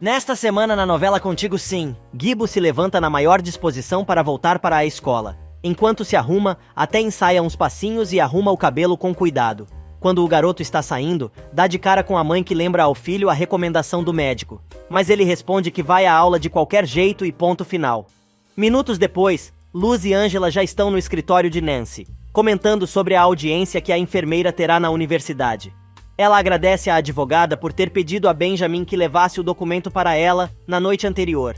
Nesta semana na novela Contigo Sim, Gibo se levanta na maior disposição para voltar para a escola. Enquanto se arruma, até ensaia uns passinhos e arruma o cabelo com cuidado. Quando o garoto está saindo, dá de cara com a mãe que lembra ao filho a recomendação do médico. Mas ele responde que vai à aula de qualquer jeito e ponto final. Minutos depois, Luz e Ângela já estão no escritório de Nancy, comentando sobre a audiência que a enfermeira terá na universidade. Ela agradece à advogada por ter pedido a Benjamin que levasse o documento para ela na noite anterior.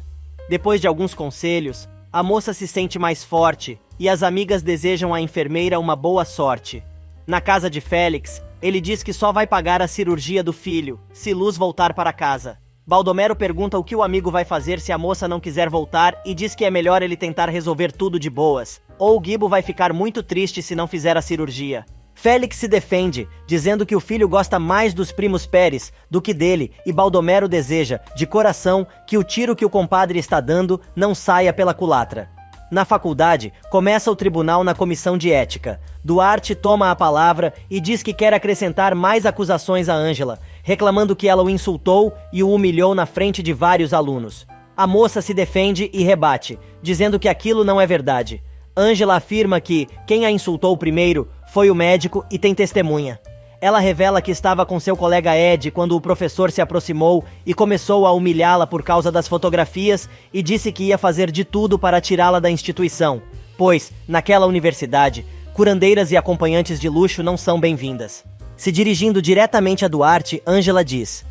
Depois de alguns conselhos, a moça se sente mais forte e as amigas desejam à enfermeira uma boa sorte. Na casa de Félix, ele diz que só vai pagar a cirurgia do filho se Luz voltar para casa. Baldomero pergunta o que o amigo vai fazer se a moça não quiser voltar e diz que é melhor ele tentar resolver tudo de boas, ou o Gibo vai ficar muito triste se não fizer a cirurgia. Félix se defende, dizendo que o filho gosta mais dos primos Pérez do que dele e Baldomero deseja, de coração, que o tiro que o compadre está dando não saia pela culatra. Na faculdade, começa o tribunal na comissão de ética. Duarte toma a palavra e diz que quer acrescentar mais acusações a Ângela, reclamando que ela o insultou e o humilhou na frente de vários alunos. A moça se defende e rebate, dizendo que aquilo não é verdade. Ângela afirma que quem a insultou primeiro foi o médico e tem testemunha. Ela revela que estava com seu colega Ed quando o professor se aproximou e começou a humilhá-la por causa das fotografias e disse que ia fazer de tudo para tirá-la da instituição, pois, naquela universidade, curandeiras e acompanhantes de luxo não são bem-vindas. Se dirigindo diretamente a Duarte, Ângela diz: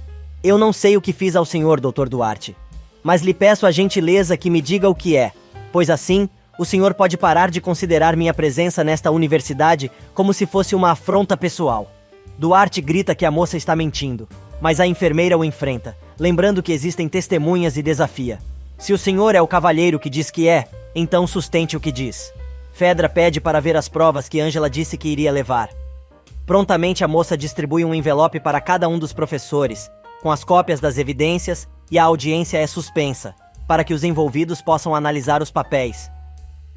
"Eu não sei o que fiz ao senhor, Dr. Duarte, mas lhe peço a gentileza que me diga o que é, pois assim o senhor pode parar de considerar minha presença nesta universidade como se fosse uma afronta pessoal." Duarte grita que a moça está mentindo, mas a enfermeira o enfrenta, lembrando que existem testemunhas e desafia. Se o senhor é o cavalheiro que diz que é, então sustente o que diz. Fedra pede para ver as provas que Ângela disse que iria levar. Prontamente a moça distribui um envelope para cada um dos professores, com as cópias das evidências, e a audiência é suspensa, para que os envolvidos possam analisar os papéis.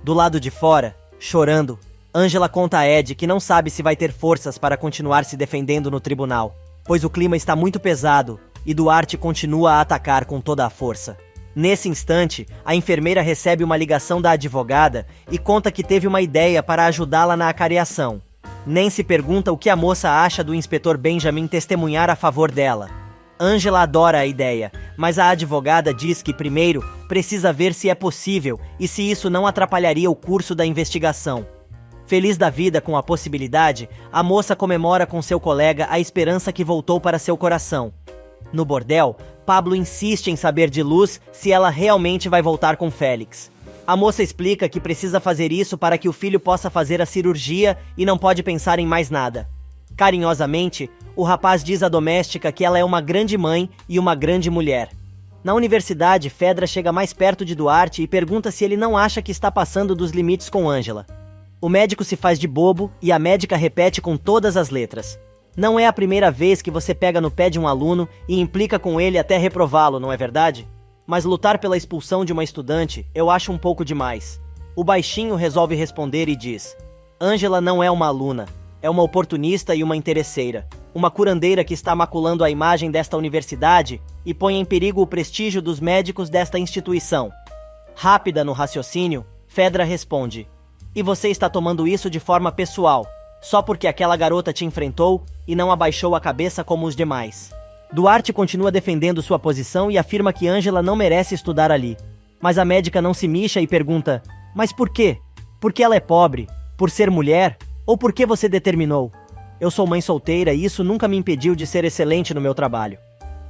Do lado de fora, chorando, Ângela conta a Ed que não sabe se vai ter forças para continuar se defendendo no tribunal, pois o clima está muito pesado e Duarte continua a atacar com toda a força. Nesse instante, a enfermeira recebe uma ligação da advogada e conta que teve uma ideia para ajudá-la na acareação. Nancy pergunta o que a moça acha do inspetor Benjamin testemunhar a favor dela. Ângela adora a ideia, mas a advogada diz que primeiro precisa ver se é possível e se isso não atrapalharia o curso da investigação. Feliz da vida com a possibilidade, a moça comemora com seu colega a esperança que voltou para seu coração. No bordel, Pablo insiste em saber de Luz se ela realmente vai voltar com Félix. A moça explica que precisa fazer isso para que o filho possa fazer a cirurgia e não pode pensar em mais nada. Carinhosamente, o rapaz diz à doméstica que ela é uma grande mãe e uma grande mulher. Na universidade, Fedra chega mais perto de Duarte e pergunta se ele não acha que está passando dos limites com Ângela. O médico se faz de bobo e a médica repete com todas as letras: "Não é a primeira vez que você pega no pé de um aluno e implica com ele até reprová-lo, não é verdade? Mas lutar pela expulsão de uma estudante eu acho um pouco demais." O baixinho resolve responder e diz: "Ângela não é uma aluna, é uma oportunista e uma interesseira. Uma curandeira que está maculando a imagem desta universidade e põe em perigo o prestígio dos médicos desta instituição." Rápida no raciocínio, Fedra responde: "E você está tomando isso de forma pessoal, só porque aquela garota te enfrentou e não abaixou a cabeça como os demais." Duarte continua defendendo sua posição e afirma que Ângela não merece estudar ali. Mas a médica não se mixa e pergunta: "Mas por quê? Porque ela é pobre? Por ser mulher? Ou porque você determinou?" "Eu sou mãe solteira e isso nunca me impediu de ser excelente no meu trabalho."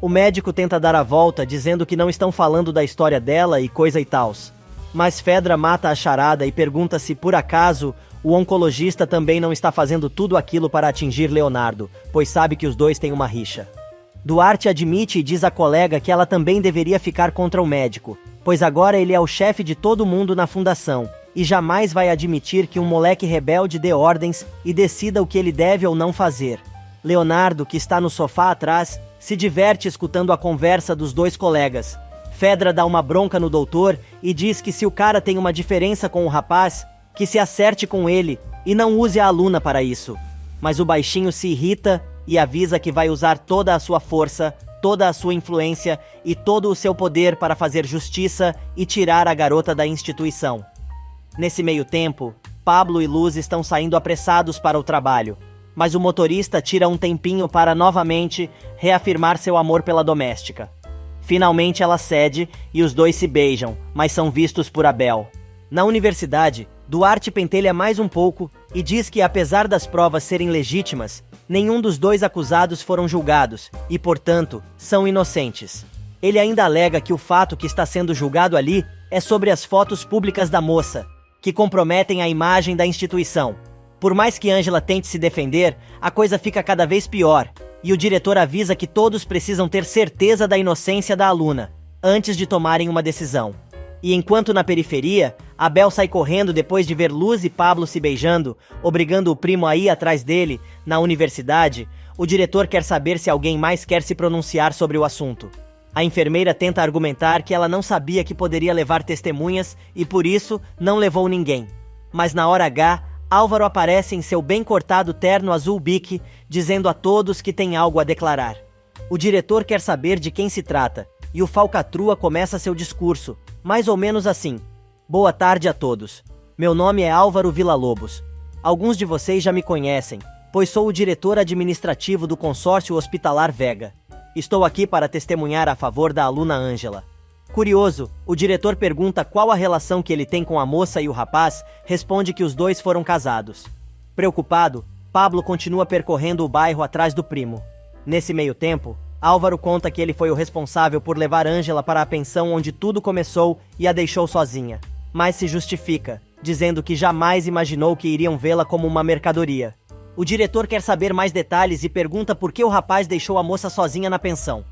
O médico tenta dar a volta, dizendo que não estão falando da história dela e coisa e tals. Mas Fedra mata a charada e pergunta se, por acaso, o oncologista também não está fazendo tudo aquilo para atingir Leonardo, pois sabe que os dois têm uma rixa. Duarte admite e diz à colega que ela também deveria ficar contra o médico, pois agora ele é o chefe de todo mundo na fundação, e jamais vai admitir que um moleque rebelde dê ordens e decida o que ele deve ou não fazer. Leonardo, que está no sofá atrás, se diverte escutando a conversa dos dois colegas. Fedra dá uma bronca no doutor e diz que se o cara tem uma diferença com o rapaz, que se acerte com ele e não use a aluna para isso. Mas o baixinho se irrita e avisa que vai usar toda a sua força toda a sua influência e todo o seu poder para fazer justiça e tirar a garota da instituição. Nesse meio tempo, Pablo e Luz estão saindo apressados para o trabalho, mas o motorista tira um tempinho para novamente reafirmar seu amor pela doméstica. Finalmente ela cede e os dois se beijam, mas são vistos por Abel. Na universidade, Duarte pentelha mais um pouco e diz que, apesar das provas serem legítimas, nenhum dos dois acusados foram julgados e, portanto, são inocentes. Ele ainda alega que o fato que está sendo julgado ali é sobre as fotos públicas da moça, que comprometem a imagem da instituição. Por mais que Ângela tente se defender, a coisa fica cada vez pior, e o diretor avisa que todos precisam ter certeza da inocência da aluna, antes de tomarem uma decisão. E enquanto na periferia, Abel sai correndo depois de ver Luz e Pablo se beijando, obrigando o primo a ir atrás dele, na universidade, o diretor quer saber se alguém mais quer se pronunciar sobre o assunto. A enfermeira tenta argumentar que ela não sabia que poderia levar testemunhas e por isso não levou ninguém. Mas na hora H, Álvaro aparece em seu bem cortado terno azul bique, dizendo a todos que tem algo a declarar. O diretor quer saber de quem se trata, e o falcatrua começa seu discurso, mais ou menos assim. Boa tarde a todos. Meu nome é Álvaro Villa-Lobos. Alguns de vocês já me conhecem, pois sou o diretor administrativo do consórcio hospitalar Vega. Estou aqui para testemunhar a favor da aluna Ângela. Curioso, o diretor pergunta qual a relação que ele tem com a moça e o rapaz, responde que os dois foram casados. Preocupado, Pablo continua percorrendo o bairro atrás do primo. Nesse meio tempo, Álvaro conta que ele foi o responsável por levar Ângela para a pensão onde tudo começou e a deixou sozinha. Mas se justifica, dizendo que jamais imaginou que iriam vê-la como uma mercadoria. O diretor quer saber mais detalhes e pergunta por que o rapaz deixou a moça sozinha na pensão.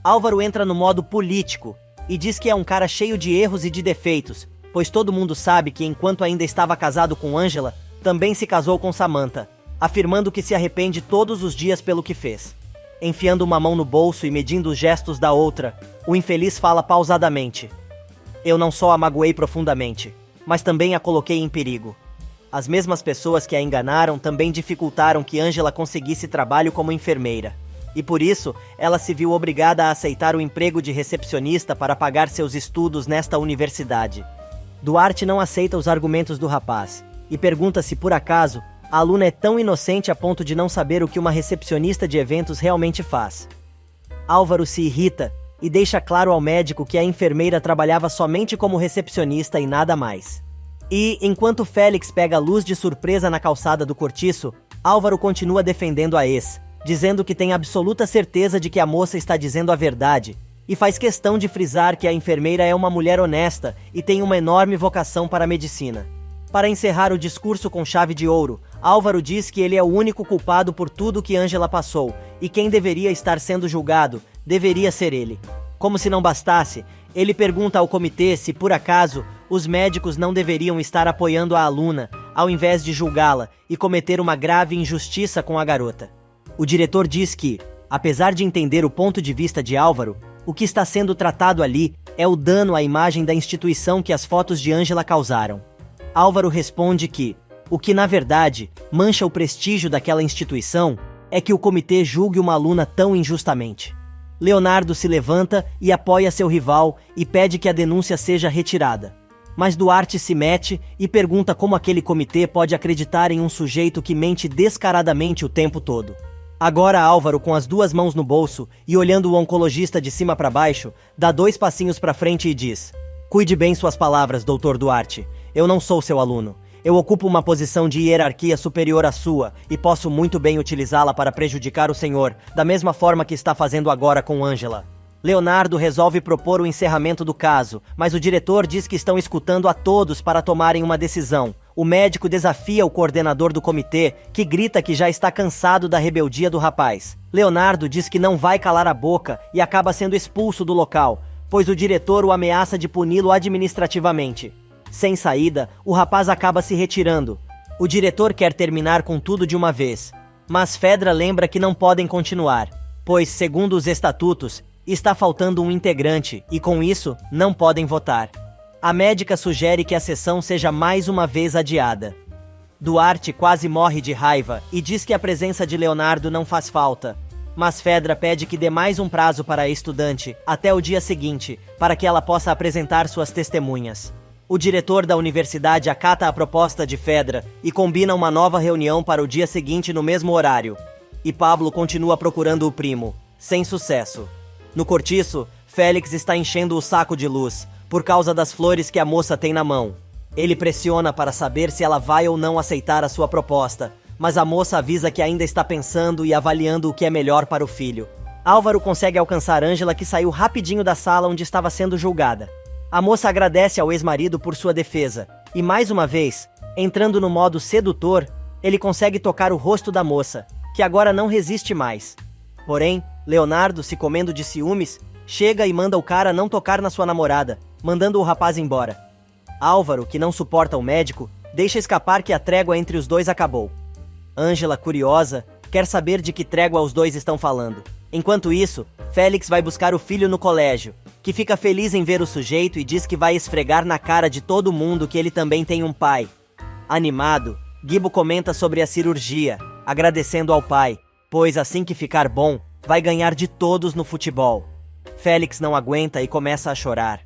Álvaro entra no modo político e diz que é um cara cheio de erros e de defeitos, pois todo mundo sabe que enquanto ainda estava casado com Ângela, também se casou com Samantha, afirmando que se arrepende todos os dias pelo que fez. Enfiando uma mão no bolso e medindo os gestos da outra, o infeliz fala pausadamente. Eu não só a magoei profundamente, mas também a coloquei em perigo. As mesmas pessoas que a enganaram também dificultaram que Ângela conseguisse trabalho como enfermeira. E por isso, ela se viu obrigada a aceitar o emprego de recepcionista para pagar seus estudos nesta universidade. Duarte não aceita os argumentos do rapaz e pergunta se, por acaso, a aluna é tão inocente a ponto de não saber o que uma recepcionista de eventos realmente faz. Álvaro se irrita e deixa claro ao médico que a enfermeira trabalhava somente como recepcionista e nada mais. E, enquanto Félix pega a Luz de surpresa na calçada do cortiço, Álvaro continua defendendo a ex, dizendo que tem absoluta certeza de que a moça está dizendo a verdade, e faz questão de frisar que a enfermeira é uma mulher honesta e tem uma enorme vocação para a medicina. Para encerrar o discurso com chave de ouro, Álvaro diz que ele é o único culpado por tudo que Ângela passou, e quem deveria estar sendo julgado deveria ser ele. Como se não bastasse, ele pergunta ao comitê se, por acaso, os médicos não deveriam estar apoiando a aluna, ao invés de julgá-la e cometer uma grave injustiça com a garota. O diretor diz que, apesar de entender o ponto de vista de Álvaro, o que está sendo tratado ali é o dano à imagem da instituição que as fotos de Ângela causaram. Álvaro responde que, o que na verdade mancha o prestígio daquela instituição, é que o comitê julgue uma aluna tão injustamente. Leonardo se levanta e apoia seu rival e pede que a denúncia seja retirada. Mas Duarte se mete e pergunta como aquele comitê pode acreditar em um sujeito que mente descaradamente o tempo todo. Agora Álvaro, com as duas mãos no bolso e olhando o oncologista de cima para baixo, dá 2 passinhos para frente e diz: Cuide bem suas palavras, Dr. Duarte. Eu não sou seu aluno. Eu ocupo uma posição de hierarquia superior à sua e posso muito bem utilizá-la para prejudicar o senhor, da mesma forma que está fazendo agora com Ângela. Leonardo resolve propor o encerramento do caso, mas o diretor diz que estão escutando a todos para tomarem uma decisão. O médico desafia o coordenador do comitê, que grita que já está cansado da rebeldia do rapaz. Leonardo diz que não vai calar a boca e acaba sendo expulso do local, pois o diretor o ameaça de puni-lo administrativamente. Sem saída, o rapaz acaba se retirando. O diretor quer terminar com tudo de uma vez, mas Fedra lembra que não podem continuar, pois, segundo os estatutos, está faltando um integrante e, com isso, não podem votar. A médica sugere que a sessão seja mais uma vez adiada. Duarte quase morre de raiva e diz que a presença de Leonardo não faz falta. Mas Fedra pede que dê mais um prazo para a estudante, até o dia seguinte, para que ela possa apresentar suas testemunhas. O diretor da universidade acata a proposta de Fedra e combina uma nova reunião para o dia seguinte no mesmo horário. E Pablo continua procurando o primo, sem sucesso. No cortiço, Félix está enchendo o saco de luz, por causa das flores que a moça tem na mão. Ele pressiona para saber se ela vai ou não aceitar a sua proposta, mas a moça avisa que ainda está pensando e avaliando o que é melhor para o filho. Álvaro consegue alcançar Ângela, que saiu rapidinho da sala onde estava sendo julgada. A moça agradece ao ex-marido por sua defesa, e mais uma vez, entrando no modo sedutor, ele consegue tocar o rosto da moça, que agora não resiste mais. Porém, Leonardo, se comendo de ciúmes, chega e manda o cara não tocar na sua namorada, mandando o rapaz embora. Álvaro, que não suporta o médico, deixa escapar que a trégua entre os dois acabou. Ângela, curiosa, quer saber de que trégua os dois estão falando. Enquanto isso, Félix vai buscar o filho no colégio, que fica feliz em ver o sujeito e diz que vai esfregar na cara de todo mundo que ele também tem um pai. Animado, Gibo comenta sobre a cirurgia, agradecendo ao pai, pois assim que ficar bom, vai ganhar de todos no futebol. Félix não aguenta e começa a chorar.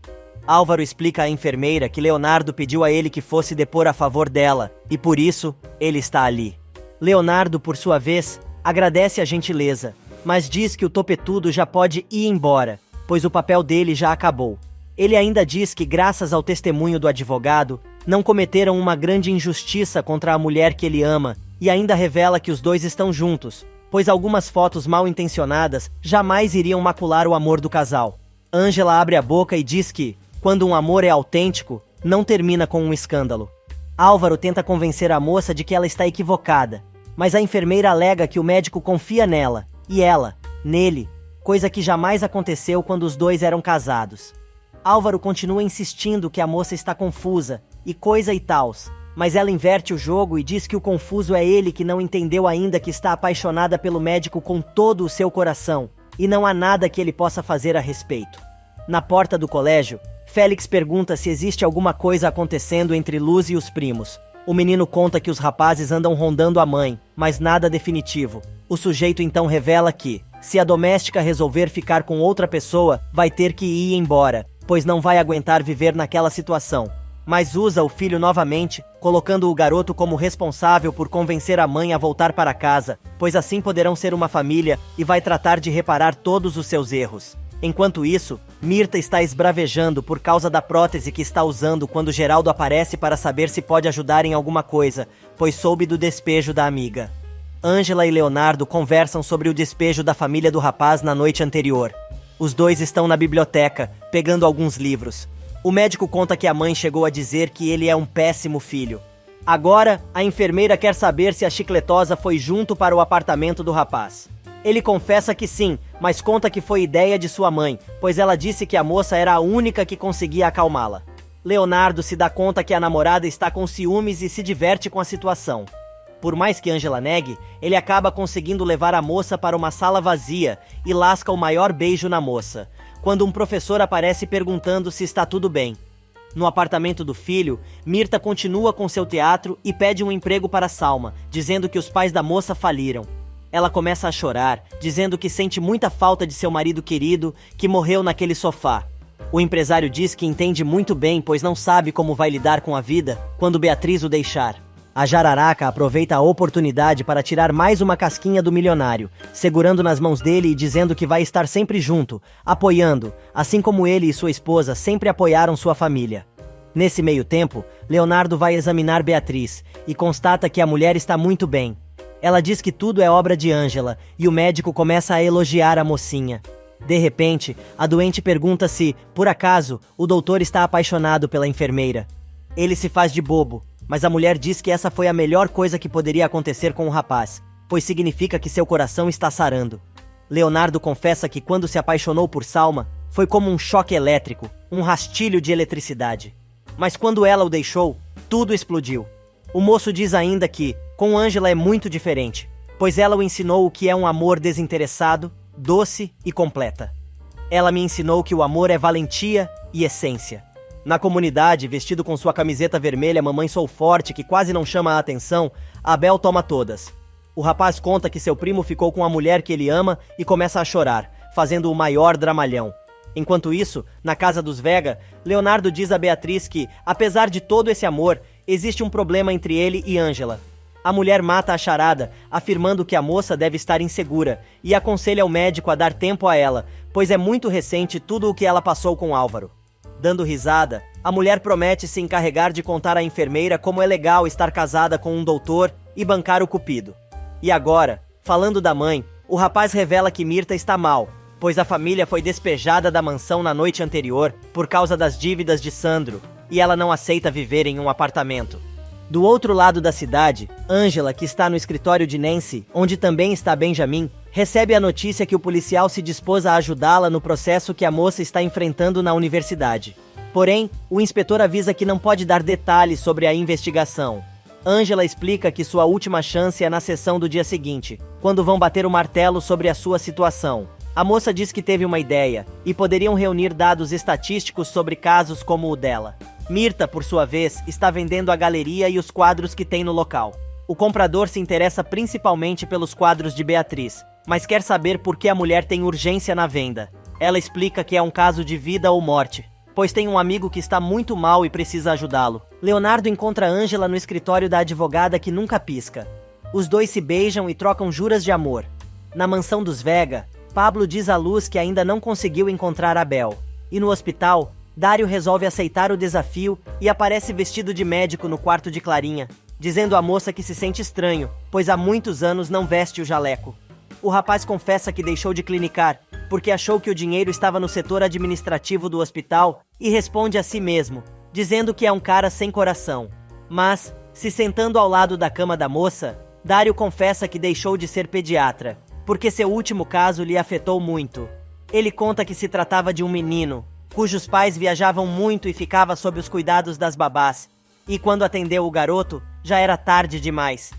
Álvaro explica à enfermeira que Leonardo pediu a ele que fosse depor a favor dela, e por isso, ele está ali. Leonardo, por sua vez, agradece a gentileza, mas diz que o topetudo já pode ir embora, pois o papel dele já acabou. Ele ainda diz que, graças ao testemunho do advogado, não cometeram uma grande injustiça contra a mulher que ele ama, e ainda revela que os dois estão juntos, pois algumas fotos mal intencionadas jamais iriam macular o amor do casal. Ângela abre a boca e diz que, quando um amor é autêntico, não termina com um escândalo. Álvaro tenta convencer a moça de que ela está equivocada, mas a enfermeira alega que o médico confia nela, e ela, nele, coisa que jamais aconteceu quando os dois eram casados. Álvaro continua insistindo que a moça está confusa, e coisa e tals, mas ela inverte o jogo e diz que o confuso é ele, que não entendeu ainda que está apaixonada pelo médico com todo o seu coração, e não há nada que ele possa fazer a respeito. Na porta do colégio, Félix pergunta se existe alguma coisa acontecendo entre Luz e os primos. O menino conta que os rapazes andam rondando a mãe, mas nada definitivo. O sujeito então revela que, se a doméstica resolver ficar com outra pessoa, vai ter que ir embora, pois não vai aguentar viver naquela situação. Mas usa o filho novamente, colocando o garoto como responsável por convencer a mãe a voltar para casa, pois assim poderão ser uma família, e vai tratar de reparar todos os seus erros. Enquanto isso, Mirta está esbravejando por causa da prótese que está usando quando Geraldo aparece para saber se pode ajudar em alguma coisa, pois soube do despejo da amiga. Ângela e Leonardo conversam sobre o despejo da família do rapaz na noite anterior. Os dois estão na biblioteca, pegando alguns livros. O médico conta que a mãe chegou a dizer que ele é um péssimo filho. Agora, a enfermeira quer saber se a chicletosa foi junto para o apartamento do rapaz. Ele confessa que sim, mas conta que foi ideia de sua mãe, pois ela disse que a moça era a única que conseguia acalmá-la. Leonardo se dá conta que a namorada está com ciúmes e se diverte com a situação. Por mais que Ângela negue, ele acaba conseguindo levar a moça para uma sala vazia e lasca o maior beijo na moça, quando um professor aparece perguntando se está tudo bem. No apartamento do filho, Mirta continua com seu teatro e pede um emprego para Salma, dizendo que os pais da moça faliram. Ela começa a chorar, dizendo que sente muita falta de seu marido querido, que morreu naquele sofá. O empresário diz que entende muito bem, pois não sabe como vai lidar com a vida quando Beatriz o deixar. A jararaca aproveita a oportunidade para tirar mais uma casquinha do milionário, segurando nas mãos dele e dizendo que vai estar sempre junto, apoiando, assim como ele e sua esposa sempre apoiaram sua família. Nesse meio tempo, Leonardo vai examinar Beatriz e constata que a mulher está muito bem. Ela diz que tudo é obra de Ângela e o médico começa a elogiar a mocinha. De repente, a doente pergunta se, por acaso, o doutor está apaixonado pela enfermeira. Ele se faz de bobo, mas a mulher diz que essa foi a melhor coisa que poderia acontecer com o rapaz, pois significa que seu coração está sarando. Leonardo confessa que quando se apaixonou por Salma, foi como um choque elétrico, um rastilho de eletricidade. Mas quando ela o deixou, tudo explodiu. O moço diz ainda que, com Ângela é muito diferente, pois ela o ensinou o que é um amor desinteressado, doce e completa. Ela me ensinou que o amor é valentia e essência. Na comunidade, vestido com sua camiseta vermelha Mamãe Sou Forte, que quase não chama a atenção, Abel toma todas. O rapaz conta que seu primo ficou com a mulher que ele ama e começa a chorar, fazendo o maior dramalhão. Enquanto isso, na casa dos Vega, Leonardo diz a Beatriz que, apesar de todo esse amor, existe um problema entre ele e Ângela. A mulher mata a charada, afirmando que a moça deve estar insegura, e aconselha o médico a dar tempo a ela, pois é muito recente tudo o que ela passou com Álvaro. Dando risada, a mulher promete se encarregar de contar à enfermeira como é legal estar casada com um doutor e bancar o cupido. E agora, falando da mãe, o rapaz revela que Mirta está mal, pois a família foi despejada da mansão na noite anterior por causa das dívidas de Sandro, e ela não aceita viver em um apartamento. Do outro lado da cidade, Ângela, que está no escritório de Nancy, onde também está Benjamin, recebe a notícia que o policial se dispôs a ajudá-la no processo que a moça está enfrentando na universidade. Porém, o inspetor avisa que não pode dar detalhes sobre a investigação. Ângela explica que sua última chance é na sessão do dia seguinte, quando vão bater o martelo sobre a sua situação. A moça diz que teve uma ideia, e poderiam reunir dados estatísticos sobre casos como o dela. Mirta, por sua vez, está vendendo a galeria e os quadros que tem no local. O comprador se interessa principalmente pelos quadros de Beatriz, mas quer saber por que a mulher tem urgência na venda. Ela explica que é um caso de vida ou morte, pois tem um amigo que está muito mal e precisa ajudá-lo. Leonardo encontra Ângela no escritório da advogada que nunca pisca. Os dois se beijam e trocam juras de amor. Na mansão dos Vega, Pablo diz à Luz que ainda não conseguiu encontrar Abel. E no hospital, Dário resolve aceitar o desafio e aparece vestido de médico no quarto de Clarinha, dizendo à moça que se sente estranho, pois há muitos anos não veste o jaleco. O rapaz confessa que deixou de clinicar, porque achou que o dinheiro estava no setor administrativo do hospital e responde a si mesmo, dizendo que é um cara sem coração. Mas, se sentando ao lado da cama da moça, Dário confessa que deixou de ser pediatra, porque seu último caso lhe afetou muito. Ele conta que se tratava de um menino, cujos pais viajavam muito e ficava sob os cuidados das babás, e quando atendeu o garoto, já era tarde demais.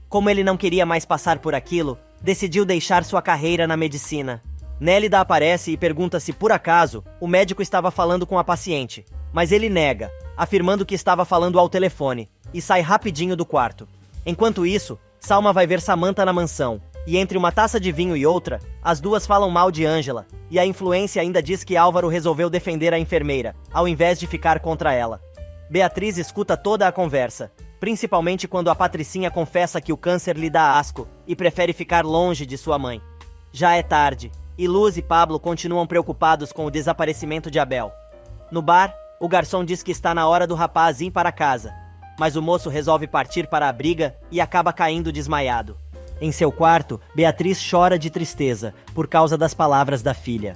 Como ele não queria mais passar por aquilo, decidiu deixar sua carreira na medicina. Nélida aparece e pergunta se, por acaso, o médico estava falando com a paciente, mas ele nega, afirmando que estava falando ao telefone, e sai rapidinho do quarto. Enquanto isso, Salma vai ver Samantha na mansão, e entre uma taça de vinho e outra, as duas falam mal de Ângela, e a influência ainda diz que Álvaro resolveu defender a enfermeira, ao invés de ficar contra ela. Beatriz escuta toda a conversa, principalmente quando a Patricinha confessa que o câncer lhe dá asco e prefere ficar longe de sua mãe. Já é tarde, e Luz e Pablo continuam preocupados com o desaparecimento de Abel. No bar, o garçom diz que está na hora do rapaz ir para casa, mas o moço resolve partir para a briga e acaba caindo desmaiado. Em seu quarto, Beatriz chora de tristeza por causa das palavras da filha.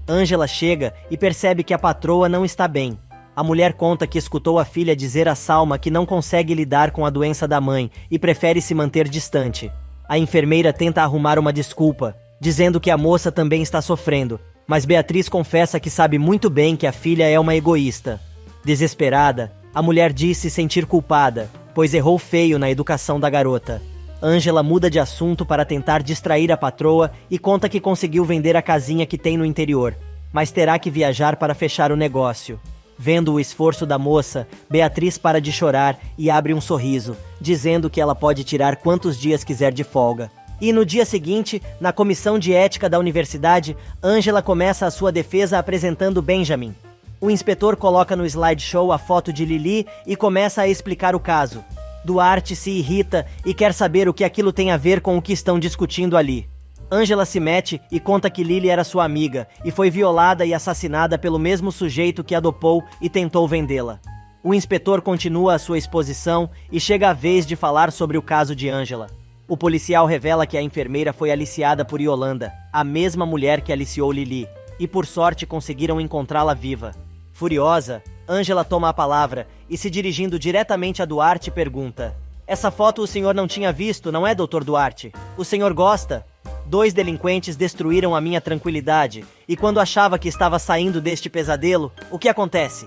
Ângela chega e percebe que a patroa não está bem. A mulher conta que escutou a filha dizer a Salma que não consegue lidar com a doença da mãe e prefere se manter distante. A enfermeira tenta arrumar uma desculpa, dizendo que a moça também está sofrendo, mas Beatriz confessa que sabe muito bem que a filha é uma egoísta. Desesperada, a mulher diz se sentir culpada, pois errou feio na educação da garota. Ângela muda de assunto para tentar distrair a patroa e conta que conseguiu vender a casinha que tem no interior, mas terá que viajar para fechar o negócio. Vendo o esforço da moça, Beatriz para de chorar e abre um sorriso, dizendo que ela pode tirar quantos dias quiser de folga. E no dia seguinte, na comissão de ética da universidade, Ângela começa a sua defesa apresentando Benjamin. O inspetor coloca no slideshow a foto de Lili e começa a explicar o caso. Duarte se irrita e quer saber o que aquilo tem a ver com o que estão discutindo ali. Ângela se mete e conta que Lili era sua amiga e foi violada e assassinada pelo mesmo sujeito que a dopou e tentou vendê-la. O inspetor continua a sua exposição e chega a vez de falar sobre o caso de Ângela. O policial revela que a enfermeira foi aliciada por Yolanda, a mesma mulher que aliciou Lili, e por sorte conseguiram encontrá-la viva. Furiosa, Ângela toma a palavra e, se dirigindo diretamente a Duarte, pergunta: "Essa foto o senhor não tinha visto, não é, Dr. Duarte? O senhor gosta? 2 delinquentes destruíram a minha tranquilidade, e quando achava que estava saindo deste pesadelo, o que acontece?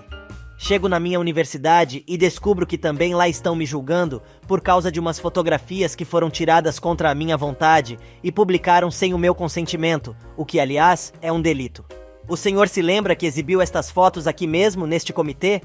Chego na minha universidade e descubro que também lá estão me julgando por causa de umas fotografias que foram tiradas contra a minha vontade e publicaram sem o meu consentimento, o que, aliás, é um delito. O senhor se lembra que exibiu estas fotos aqui mesmo, neste comitê?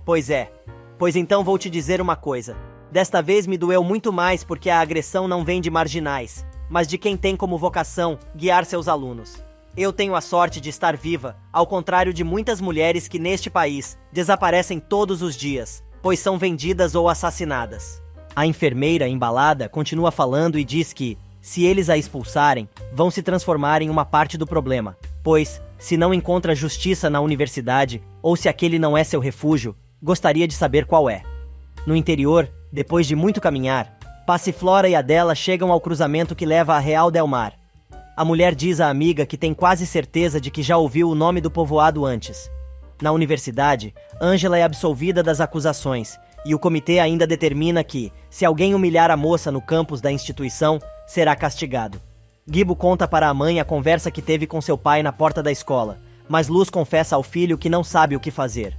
Pois é. Pois então vou te dizer uma coisa. Desta vez me doeu muito mais porque a agressão não vem de marginais, mas de quem tem como vocação guiar seus alunos. Eu tenho a sorte de estar viva, ao contrário de muitas mulheres que neste país desaparecem todos os dias, pois são vendidas ou assassinadas. A enfermeira, embalada, continua falando e diz que, se eles a expulsarem, vão se transformar em uma parte do problema, pois, se não encontra justiça na universidade, ou se aquele não é seu refúgio, gostaria de saber qual é. No interior, depois de muito caminhar, Passiflora e Adela chegam ao cruzamento que leva a Real del Mar. A mulher diz à amiga que tem quase certeza de que já ouviu o nome do povoado antes. Na universidade, Ângela é absolvida das acusações, e o comitê ainda determina que, se alguém humilhar a moça no campus da instituição, será castigado. Gibo conta para a mãe a conversa que teve com seu pai na porta da escola, mas Luz confessa ao filho que não sabe o que fazer.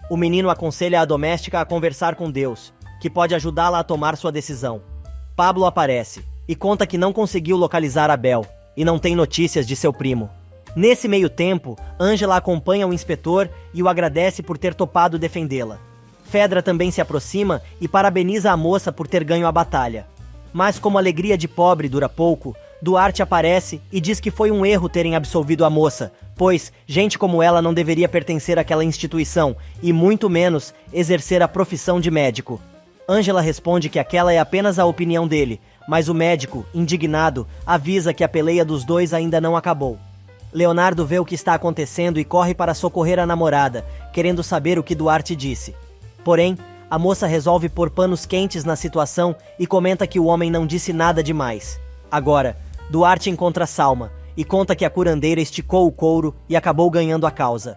O menino aconselha a doméstica a conversar com Deus, que pode ajudá-la a tomar sua decisão. Pablo aparece e conta que não conseguiu localizar Abel e não tem notícias de seu primo. Nesse meio tempo, Ângela acompanha o inspetor e o agradece por ter topado defendê-la. Fedra também se aproxima e parabeniza a moça por ter ganho a batalha. Mas como a alegria de pobre dura pouco, Duarte aparece e diz que foi um erro terem absolvido a moça, pois gente como ela não deveria pertencer àquela instituição e muito menos exercer a profissão de médico. Ângela responde que aquela é apenas a opinião dele, mas o médico, indignado, avisa que a peleia dos dois ainda não acabou. Leonardo vê o que está acontecendo e corre para socorrer a namorada, querendo saber o que Duarte disse. Porém, a moça resolve pôr panos quentes na situação e comenta que o homem não disse nada demais. Agora, Duarte encontra Salma e conta que a curandeira esticou o couro e acabou ganhando a causa.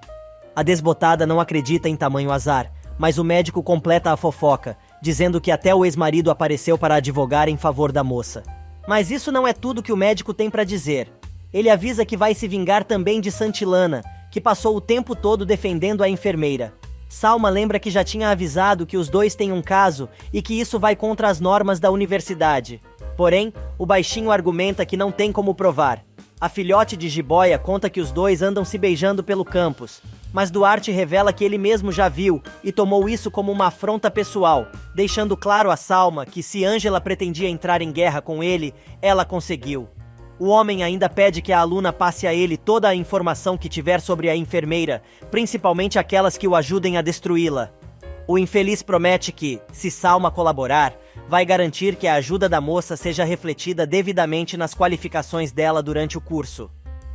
A desbotada não acredita em tamanho azar, mas o médico completa a fofoca, dizendo que até o ex-marido apareceu para advogar em favor da moça. Mas isso não é tudo que o médico tem para dizer. Ele avisa que vai se vingar também de Santilana, que passou o tempo todo defendendo a enfermeira. Salma lembra que já tinha avisado que os dois têm um caso e que isso vai contra as normas da universidade. Porém, o baixinho argumenta que não tem como provar. A filhote de Jiboia conta que os dois andam se beijando pelo campus, mas Duarte revela que ele mesmo já viu e tomou isso como uma afronta pessoal, deixando claro a Salma que se Ângela pretendia entrar em guerra com ele, ela conseguiu. O homem ainda pede que a aluna passe a ele toda a informação que tiver sobre a enfermeira, principalmente aquelas que o ajudem a destruí-la. O infeliz promete que, se Salma colaborar, vai garantir que a ajuda da moça seja refletida devidamente nas qualificações dela durante o curso.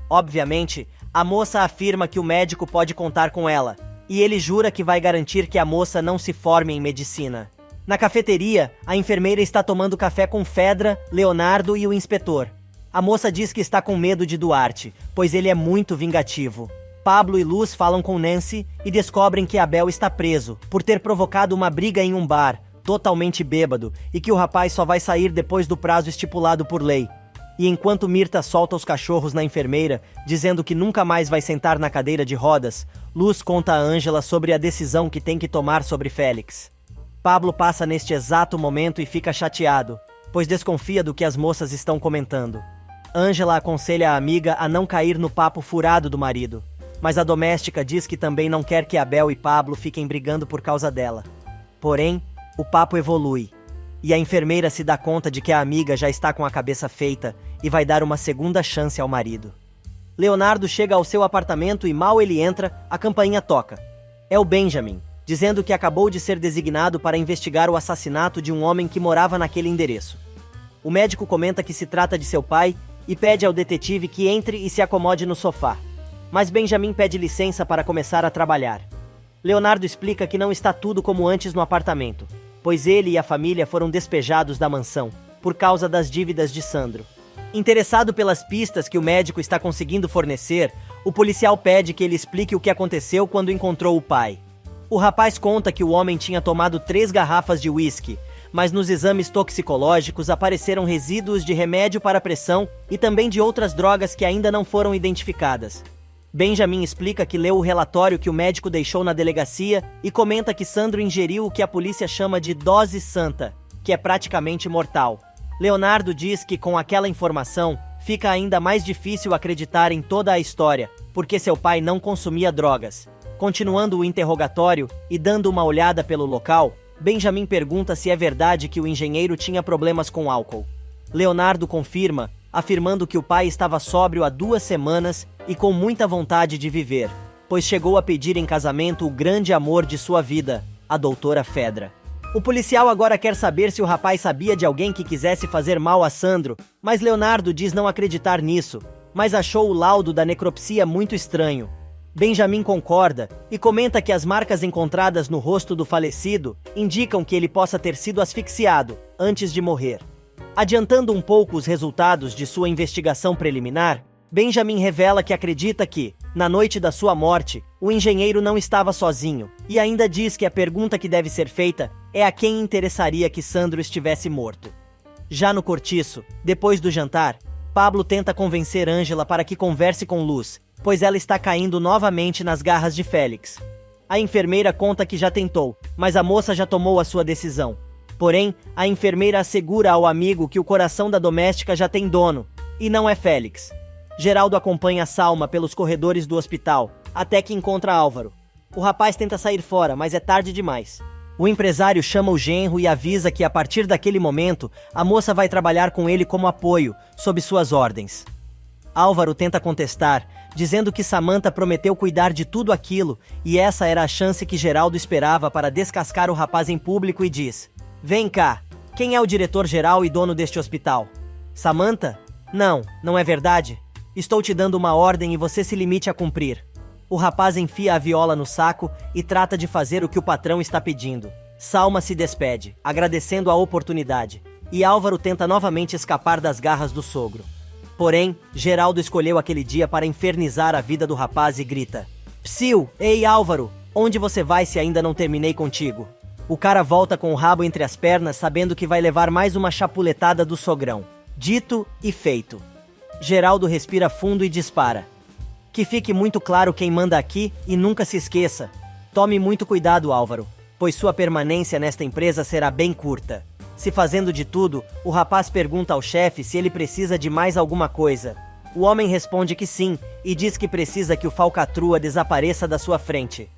Obviamente, a moça afirma que o médico pode contar com ela, e ele jura que vai garantir que a moça não se forme em medicina. Na cafeteria, a enfermeira está tomando café com Fedra, Leonardo e o inspetor. A moça diz que está com medo de Duarte, pois ele é muito vingativo. Pablo e Luz falam com Nancy e descobrem que Abel está preso, por ter provocado uma briga em um bar, totalmente bêbado, e que o rapaz só vai sair depois do prazo estipulado por lei. E enquanto Mirta solta os cachorros na enfermeira, dizendo que nunca mais vai sentar na cadeira de rodas, Luz conta a Ângela sobre a decisão que tem que tomar sobre Félix. Pablo passa neste exato momento e fica chateado, pois desconfia do que as moças estão comentando. Ângela aconselha a amiga a não cair no papo furado do marido, mas a doméstica diz que também não quer que Abel e Pablo fiquem brigando por causa dela. Porém, o papo evolui, e a enfermeira se dá conta de que a amiga já está com a cabeça feita e vai dar uma segunda chance ao marido. Leonardo chega ao seu apartamento e mal ele entra, a campainha toca. É o Benjamin, dizendo que acabou de ser designado para investigar o assassinato de um homem que morava naquele endereço. O médico comenta que se trata de seu pai e pede ao detetive que entre e se acomode no sofá. Mas Benjamin pede licença para começar a trabalhar. Leonardo explica que não está tudo como antes no apartamento, pois ele e a família foram despejados da mansão, por causa das dívidas de Sandro. Interessado pelas pistas que o médico está conseguindo fornecer, o policial pede que ele explique o que aconteceu quando encontrou o pai. O rapaz conta que o homem tinha tomado 3 garrafas de uísque, mas nos exames toxicológicos apareceram resíduos de remédio para pressão e também de outras drogas que ainda não foram identificadas. Benjamin explica que leu o relatório que o médico deixou na delegacia e comenta que Sandro ingeriu o que a polícia chama de dose santa, que é praticamente mortal. Leonardo diz que com aquela informação fica ainda mais difícil acreditar em toda a história, porque seu pai não consumia drogas. Continuando o interrogatório e dando uma olhada pelo local, Benjamin pergunta se é verdade que o engenheiro tinha problemas com álcool. Leonardo confirma, afirmando que o pai estava sóbrio há 2 semanas e com muita vontade de viver, pois chegou a pedir em casamento o grande amor de sua vida, a doutora Fedra. O policial agora quer saber se o rapaz sabia de alguém que quisesse fazer mal a Sandro, mas Leonardo diz não acreditar nisso, mas achou o laudo da necropsia muito estranho. Benjamin concorda e comenta que as marcas encontradas no rosto do falecido indicam que ele possa ter sido asfixiado antes de morrer. Adiantando um pouco os resultados de sua investigação preliminar, Benjamin revela que acredita que, na noite da sua morte, o engenheiro não estava sozinho, e ainda diz que a pergunta que deve ser feita é a quem interessaria que Sandro estivesse morto. Já no cortiço, depois do jantar, Pablo tenta convencer Ângela para que converse com Luz, pois ela está caindo novamente nas garras de Félix. A enfermeira conta que já tentou, mas a moça já tomou a sua decisão. Porém, a enfermeira assegura ao amigo que o coração da doméstica já tem dono, e não é Félix. Geraldo acompanha Salma pelos corredores do hospital, até que encontra Álvaro. O rapaz tenta sair fora, mas é tarde demais. O empresário chama o genro e avisa que a partir daquele momento, a moça vai trabalhar com ele como apoio, sob suas ordens. Álvaro tenta contestar, dizendo que Samantha prometeu cuidar de tudo aquilo, e essa era a chance que Geraldo esperava para descascar o rapaz em público e diz: "Vem cá, quem é o diretor-geral e dono deste hospital? Samantha? Não, não é verdade? Estou te dando uma ordem e você se limite a cumprir." O rapaz enfia a viola no saco e trata de fazer o que o patrão está pedindo. Salma se despede, agradecendo a oportunidade, e Álvaro tenta novamente escapar das garras do sogro. Porém, Geraldo escolheu aquele dia para infernizar a vida do rapaz e grita: "Psiu, ei Álvaro, onde você vai se ainda não terminei contigo?" O cara volta com o rabo entre as pernas, sabendo que vai levar mais uma chapuletada do sogrão. Dito e feito. Geraldo respira fundo e dispara. Que fique muito claro quem manda aqui e nunca se esqueça. Tome muito cuidado, Álvaro, pois sua permanência nesta empresa será bem curta. Se fazendo de tudo, o rapaz pergunta ao chefe se ele precisa de mais alguma coisa. O homem responde que sim e diz que precisa que o falcatrua desapareça da sua frente.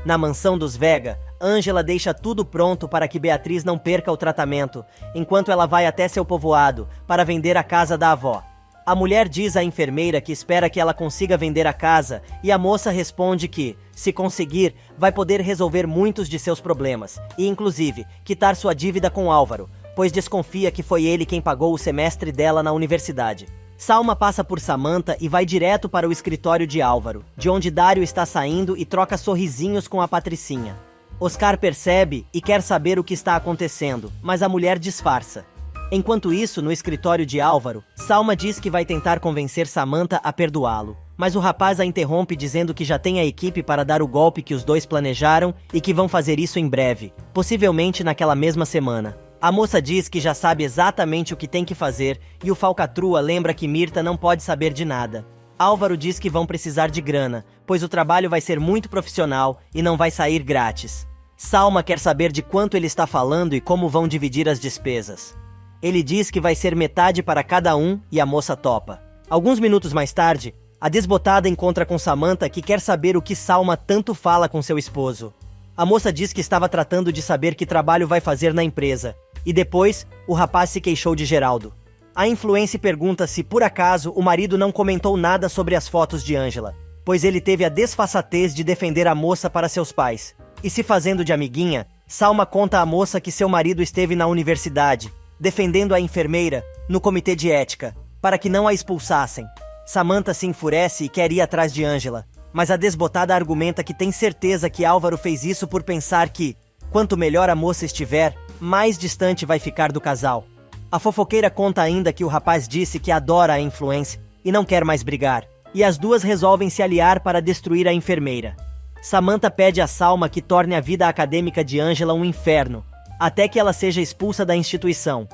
Na mansão dos Vega, Ângela deixa tudo pronto para que Beatriz não perca o tratamento, enquanto ela vai até seu povoado para vender a casa da avó. A mulher diz à enfermeira que espera que ela consiga vender a casa e a moça responde que, se conseguir, vai poder resolver muitos de seus problemas e, inclusive, quitar sua dívida com Álvaro, pois desconfia que foi ele quem pagou o semestre dela na universidade. Salma passa por Samantha e vai direto para o escritório de Álvaro, de onde Dário está saindo e troca sorrisinhos com a Patricinha. Oscar percebe e quer saber o que está acontecendo, mas a mulher disfarça. Enquanto isso, no escritório de Álvaro, Salma diz que vai tentar convencer Samantha a perdoá-lo, mas o rapaz a interrompe dizendo que já tem a equipe para dar o golpe que os dois planejaram e que vão fazer isso em breve, possivelmente naquela mesma semana. A moça diz que já sabe exatamente o que tem que fazer e o falcatrua lembra que Mirta não pode saber de nada. Álvaro diz que vão precisar de grana, pois o trabalho vai ser muito profissional e não vai sair grátis. Salma quer saber de quanto ele está falando e como vão dividir as despesas. Ele diz que vai ser metade para cada um e a moça topa. Alguns minutos mais tarde, a desbotada encontra com Samantha, que quer saber o que Salma tanto fala com seu esposo. A moça diz que estava tratando de saber que trabalho vai fazer na empresa. E depois, o rapaz se queixou de Geraldo. A influencer pergunta se, por acaso, o marido não comentou nada sobre as fotos de Ângela, pois ele teve a desfaçatez de defender a moça para seus pais. E se fazendo de amiguinha, Salma conta à moça que seu marido esteve na universidade, defendendo a enfermeira no comitê de ética, para que não a expulsassem. Samantha se enfurece e quer ir atrás de Ângela, mas a desbotada argumenta que tem certeza que Álvaro fez isso por pensar que, quanto melhor a moça estiver, mais distante vai ficar do casal. A fofoqueira conta ainda que o rapaz disse que adora a influência e não quer mais brigar, e as duas resolvem se aliar para destruir a enfermeira. Samantha pede a Salma que torne a vida acadêmica de Ângela um inferno, até que ela seja expulsa da instituição.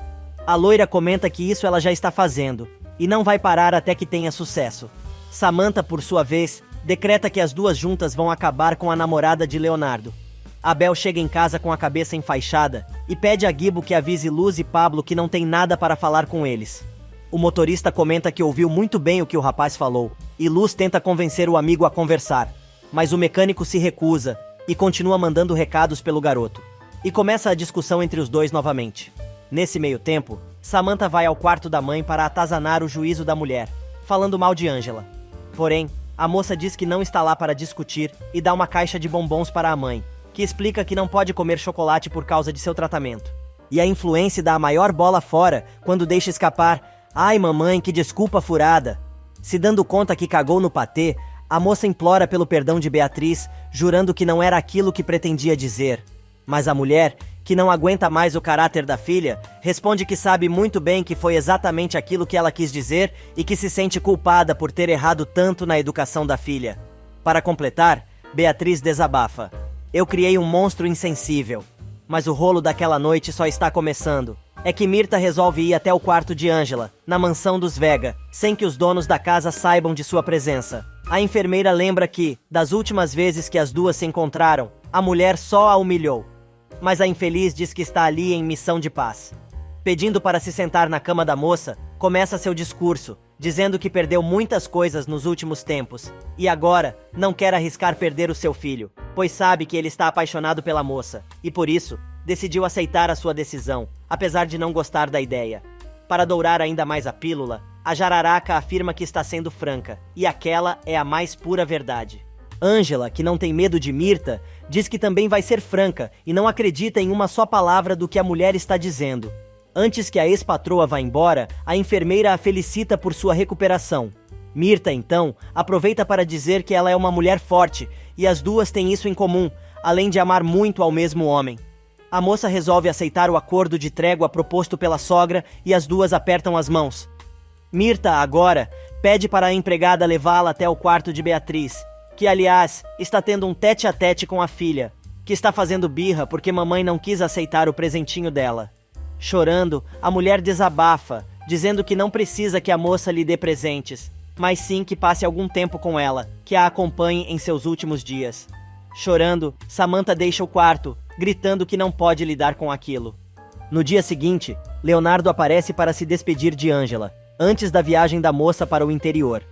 A loira comenta que isso ela já está fazendo, e não vai parar até que tenha sucesso. Samantha, por sua vez, decreta que as duas juntas vão acabar com a namorada de Leonardo. Abel chega em casa com a cabeça enfaixada e pede a Guibo que avise Luz e Pablo que não tem nada para falar com eles. O motorista comenta que ouviu muito bem o que o rapaz falou, e Luz tenta convencer o amigo a conversar, mas o mecânico se recusa e continua mandando recados pelo garoto. e começa a discussão entre os dois novamente. Nesse meio tempo, Samantha vai ao quarto da mãe para atazanar o juízo da mulher, falando mal de Angela. Porém, a moça diz que não está lá para discutir e dá uma caixa de bombons para a mãe, que explica que não pode comer chocolate por causa de seu tratamento. E a influência dá a maior bola fora quando deixa escapar: "Ai, mamãe, que desculpa furada." Se dando conta que cagou no patê, a moça implora pelo perdão de Beatriz, jurando que não era aquilo que pretendia dizer. Mas a mulher, que não aguenta mais o caráter da filha, responde que sabe muito bem que foi exatamente aquilo que ela quis dizer e que se sente culpada por ter errado tanto na educação da filha. Para completar, Beatriz desabafa: "Eu criei um monstro insensível." Mas o rolo daquela noite só está começando. É que Mirtha resolve ir até o quarto de Angela, na mansão dos Vega, sem que os donos da casa saibam de sua presença. A enfermeira lembra que, das últimas vezes que as duas se encontraram, a mulher só a humilhou. Mas a infeliz diz que está ali em missão de paz. Pedindo para se sentar na cama da moça, começa seu discurso, dizendo que perdeu muitas coisas nos últimos tempos, e agora não quer arriscar perder o seu filho, pois sabe que ele está apaixonado pela moça, e por isso, decidiu aceitar a sua decisão, apesar de não gostar da ideia. Para dourar ainda mais a pílula, a jararaca afirma que está sendo franca, e aquela é a mais pura verdade. Angela, que não tem medo de Mirtha, diz que também vai ser franca e não acredita em uma só palavra do que a mulher está dizendo. Antes que a ex-patroa vá embora, a enfermeira a felicita por sua recuperação. Mirtha, então, aproveita para dizer que ela é uma mulher forte, e as duas têm isso em comum, além de amar muito ao mesmo homem. A moça resolve aceitar o acordo de trégua proposto pela sogra e as duas apertam as mãos. Mirtha, agora, pede para a empregada levá-la até o quarto de Beatriz, que, aliás, está tendo um tete-a-tete com a filha, que está fazendo birra porque mamãe não quis aceitar o presentinho dela. Chorando, a mulher desabafa, dizendo que não precisa que a moça lhe dê presentes, mas sim que passe algum tempo com ela, que a acompanhe em seus últimos dias. Chorando, Samantha deixa o quarto, gritando que não pode lidar com aquilo. No dia seguinte, Leonardo aparece para se despedir de Angela, antes da viagem da moça para o interior.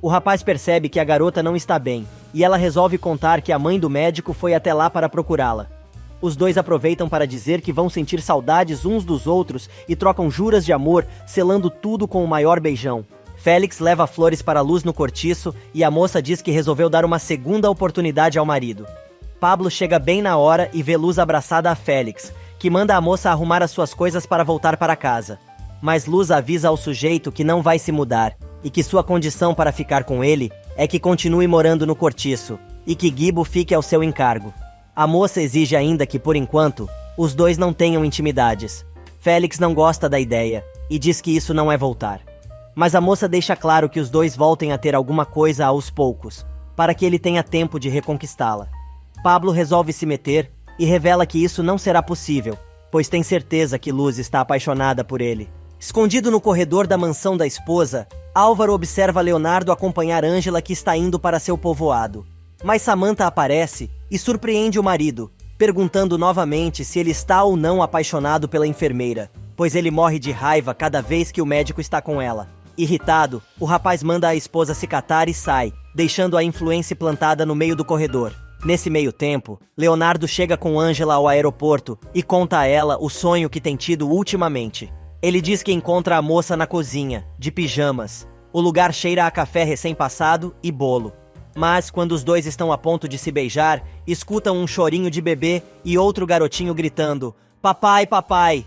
O rapaz percebe que a garota não está bem, e ela resolve contar que a mãe do médico foi até lá para procurá-la. Os dois aproveitam para dizer que vão sentir saudades uns dos outros e trocam juras de amor, selando tudo com o maior beijão. Félix leva flores para Luz no cortiço e a moça diz que resolveu dar uma segunda oportunidade ao marido. Pablo chega bem na hora e vê Luz abraçada a Félix, que manda a moça arrumar as suas coisas para voltar para casa. Mas Luz avisa ao sujeito que não vai se mudar e que sua condição para ficar com ele é que continue morando no cortiço e que Gibo fique ao seu encargo. A moça exige ainda que, por enquanto, os dois não tenham intimidades. Félix não gosta da ideia e diz que isso não é voltar. Mas a moça deixa claro que os dois voltem a ter alguma coisa aos poucos, para que ele tenha tempo de reconquistá-la. Pablo resolve se meter e revela que isso não será possível, pois tem certeza que Luz está apaixonada por ele. Escondido no corredor da mansão da esposa, Álvaro observa Leonardo acompanhar Angela, que está indo para seu povoado. Mas Samantha aparece e surpreende o marido, perguntando novamente se ele está ou não apaixonado pela enfermeira, pois ele morre de raiva cada vez que o médico está com ela. Irritado, o rapaz manda a esposa se catar e sai, deixando a influência plantada no meio do corredor. Nesse meio tempo, Leonardo chega com Angela ao aeroporto e conta a ela o sonho que tem tido ultimamente. Ele diz que encontra a moça na cozinha, de pijamas. O lugar cheira a café recém-passado e bolo. Mas, quando os dois estão a ponto de se beijar, escutam um chorinho de bebê e outro garotinho gritando: "Papai, papai!"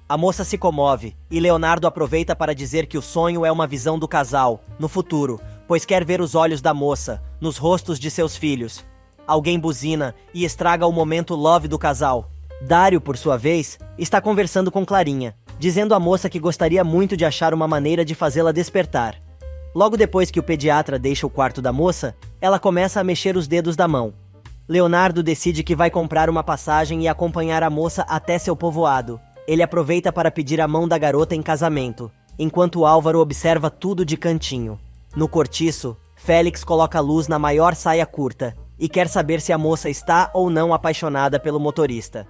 A moça se comove, e Leonardo aproveita para dizer que o sonho é uma visão do casal, no futuro, pois quer ver os olhos da moça, nos rostos de seus filhos. Alguém buzina e estraga o momento love do casal. Dário, por sua vez, está conversando com Clarinha, dizendo à moça que gostaria muito de achar uma maneira de fazê-la despertar. Logo depois que o pediatra deixa o quarto da moça, ela começa a mexer os dedos da mão. Leonardo decide que vai comprar uma passagem e acompanhar a moça até seu povoado. Ele aproveita para pedir a mão da garota em casamento, enquanto Álvaro observa tudo de cantinho. No cortiço, Félix coloca Luz na maior saia curta e quer saber se a moça está ou não apaixonada pelo motorista.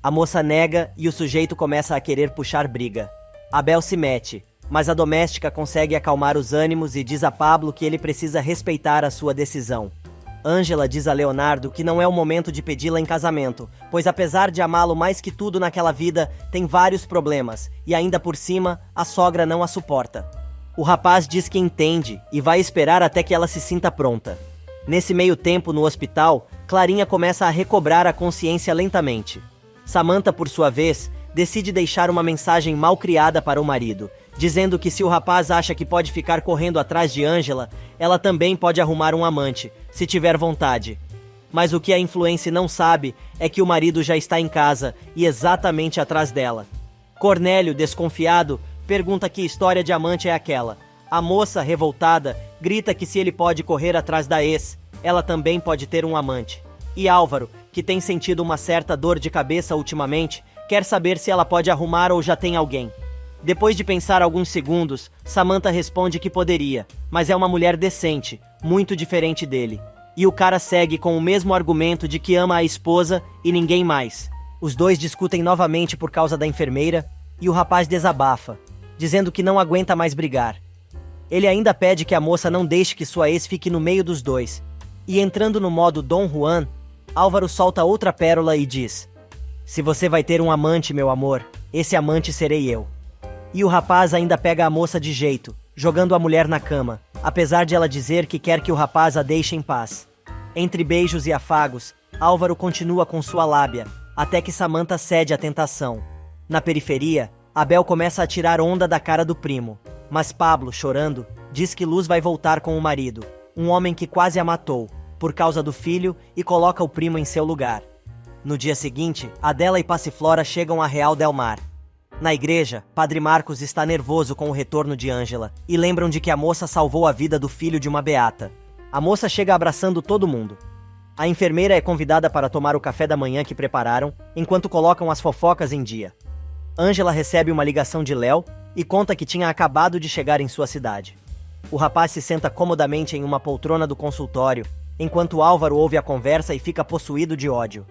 A moça nega e o sujeito começa a querer puxar briga. Abel se mete, mas a doméstica consegue acalmar os ânimos e diz a Pablo que ele precisa respeitar a sua decisão. Ângela diz a Leonardo que não é o momento de pedi-la em casamento, pois apesar de amá-lo mais que tudo naquela vida, tem vários problemas, e ainda por cima, a sogra não a suporta. O rapaz diz que entende e vai esperar até que ela se sinta pronta. Nesse meio tempo, no hospital, Clarinha começa a recobrar a consciência lentamente. Samantha, por sua vez, decide deixar uma mensagem mal criada para o marido, dizendo que se o rapaz acha que pode ficar correndo atrás de Ângela, ela também pode arrumar um amante, se tiver vontade. Mas o que a influencer não sabe é que o marido já está em casa e exatamente atrás dela. Cornélio, desconfiado, pergunta que história de amante é aquela. A moça, revoltada, grita que se ele pode correr atrás da ex, ela também pode ter um amante. E Álvaro, que tem sentido uma certa dor de cabeça ultimamente, quer saber se ela pode arrumar ou já tem alguém. Depois de pensar alguns segundos, Samantha responde que poderia, mas é uma mulher decente, muito diferente dele. E o cara segue com o mesmo argumento de que ama a esposa e ninguém mais. Os dois discutem novamente por causa da enfermeira e o rapaz desabafa, dizendo que não aguenta mais brigar. Ele ainda pede que a moça não deixe que sua ex fique no meio dos dois. E entrando no modo Dom Juan, Álvaro solta outra pérola e diz: "Se você vai ter um amante, meu amor, esse amante serei eu." E o rapaz ainda pega a moça de jeito, jogando a mulher na cama, apesar de ela dizer que quer que o rapaz a deixe em paz. Entre beijos e afagos, Álvaro continua com sua lábia, até que Samantha cede à tentação. Na periferia, Abel começa a tirar onda da cara do primo, mas Pablo, chorando, diz que Luz vai voltar com o marido, um homem que quase a matou, por causa do filho, e coloca o primo em seu lugar. No dia seguinte, Adela e Passiflora chegam a Real del Mar. Na igreja, Padre Marcos está nervoso com o retorno de Ângela e lembram de que a moça salvou a vida do filho de uma beata. A moça chega abraçando todo mundo. A enfermeira é convidada para tomar o café da manhã que prepararam, enquanto colocam as fofocas em dia. Ângela recebe uma ligação de Léo e conta que tinha acabado de chegar em sua cidade. O rapaz se senta comodamente em uma poltrona do consultório, enquanto Álvaro ouve a conversa e fica possuído de ódio.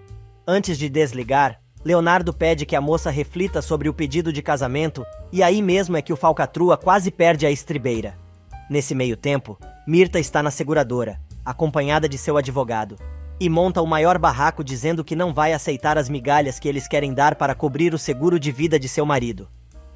Antes de desligar, Leonardo pede que a moça reflita sobre o pedido de casamento, e aí mesmo é que o falcatrua quase perde a estribeira. Nesse meio tempo, Mirta está na seguradora, acompanhada de seu advogado, e monta o maior barraco dizendo que não vai aceitar as migalhas que eles querem dar para cobrir o seguro de vida de seu marido.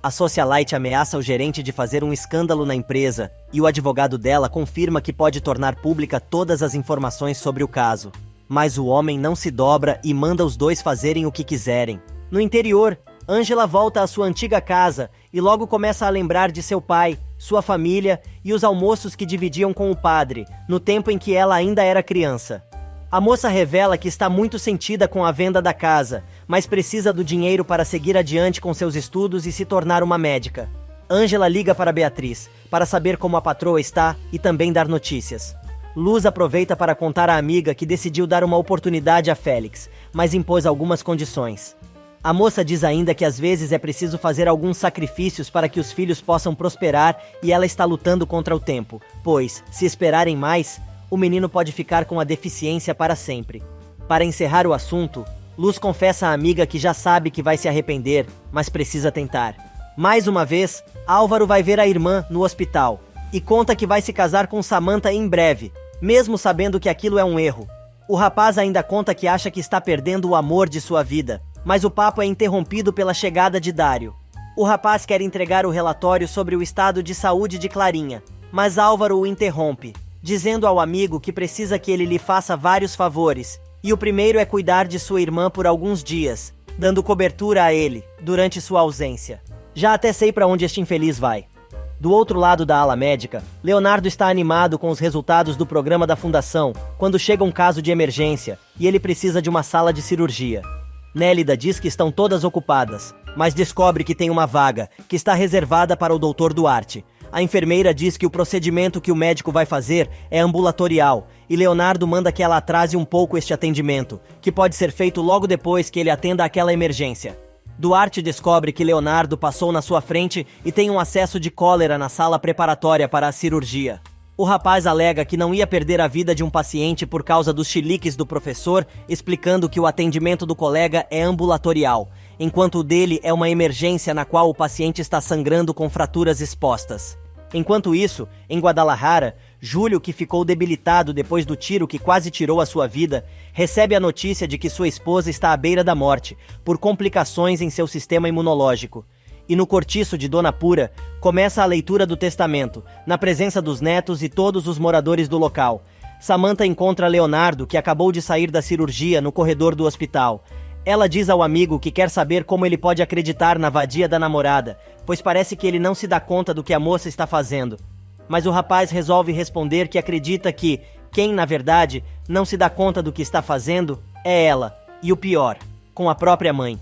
A socialite ameaça o gerente de fazer um escândalo na empresa, e o advogado dela confirma que pode tornar pública todas as informações sobre o caso. Mas o homem não se dobra e manda os dois fazerem o que quiserem. No interior, Ângela volta à sua antiga casa e logo começa a lembrar de seu pai, sua família e os almoços que dividiam com o padre, no tempo em que ela ainda era criança. A moça revela que está muito sentida com a venda da casa, mas precisa do dinheiro para seguir adiante com seus estudos e se tornar uma médica. Ângela liga para Beatriz, para saber como a patroa está e também dar notícias. Luz aproveita para contar à amiga que decidiu dar uma oportunidade a Félix, mas impôs algumas condições. A moça diz ainda que às vezes é preciso fazer alguns sacrifícios para que os filhos possam prosperar e ela está lutando contra o tempo, pois, se esperarem mais, o menino pode ficar com a deficiência para sempre. Para encerrar o assunto, Luz confessa à amiga que já sabe que vai se arrepender, mas precisa tentar. Mais uma vez, Álvaro vai ver a irmã no hospital e conta que vai se casar com Samantha em breve, mesmo sabendo que aquilo é um erro. O rapaz ainda conta que acha que está perdendo o amor de sua vida, mas o papo é interrompido pela chegada de Dário. O rapaz quer entregar o relatório sobre o estado de saúde de Clarinha, mas Álvaro o interrompe, dizendo ao amigo que precisa que ele lhe faça vários favores, e o primeiro é cuidar de sua irmã por alguns dias, dando cobertura a ele, durante sua ausência. Já até sei para onde este infeliz vai. Do outro lado da ala médica, Leonardo está animado com os resultados do programa da fundação, quando chega um caso de emergência, e ele precisa de uma sala de cirurgia. Nélida diz que estão todas ocupadas, mas descobre que tem uma vaga, que está reservada para o Dr. Duarte. A enfermeira diz que o procedimento que o médico vai fazer é ambulatorial, e Leonardo manda que ela atrase um pouco este atendimento, que pode ser feito logo depois que ele atenda aquela emergência. Duarte descobre que Leonardo passou na sua frente e tem um acesso de cólera na sala preparatória para a cirurgia. O rapaz alega que não ia perder a vida de um paciente por causa dos chiliques do professor, explicando que o atendimento do colega é ambulatorial, enquanto o dele é uma emergência na qual o paciente está sangrando com fraturas expostas. Enquanto isso, em Guadalajara, Júlio, que ficou debilitado depois do tiro que quase tirou a sua vida, recebe a notícia de que sua esposa está à beira da morte, por complicações em seu sistema imunológico. E no cortiço de Dona Pura, começa a leitura do testamento, na presença dos netos e todos os moradores do local. Samantha encontra Leonardo, que acabou de sair da cirurgia, no corredor do hospital. Ela diz ao amigo que quer saber como ele pode acreditar na vadia da namorada, pois parece que ele não se dá conta do que a moça está fazendo. Mas o rapaz resolve responder que acredita que quem, na verdade, não se dá conta do que está fazendo é ela, e o pior, com a própria mãe.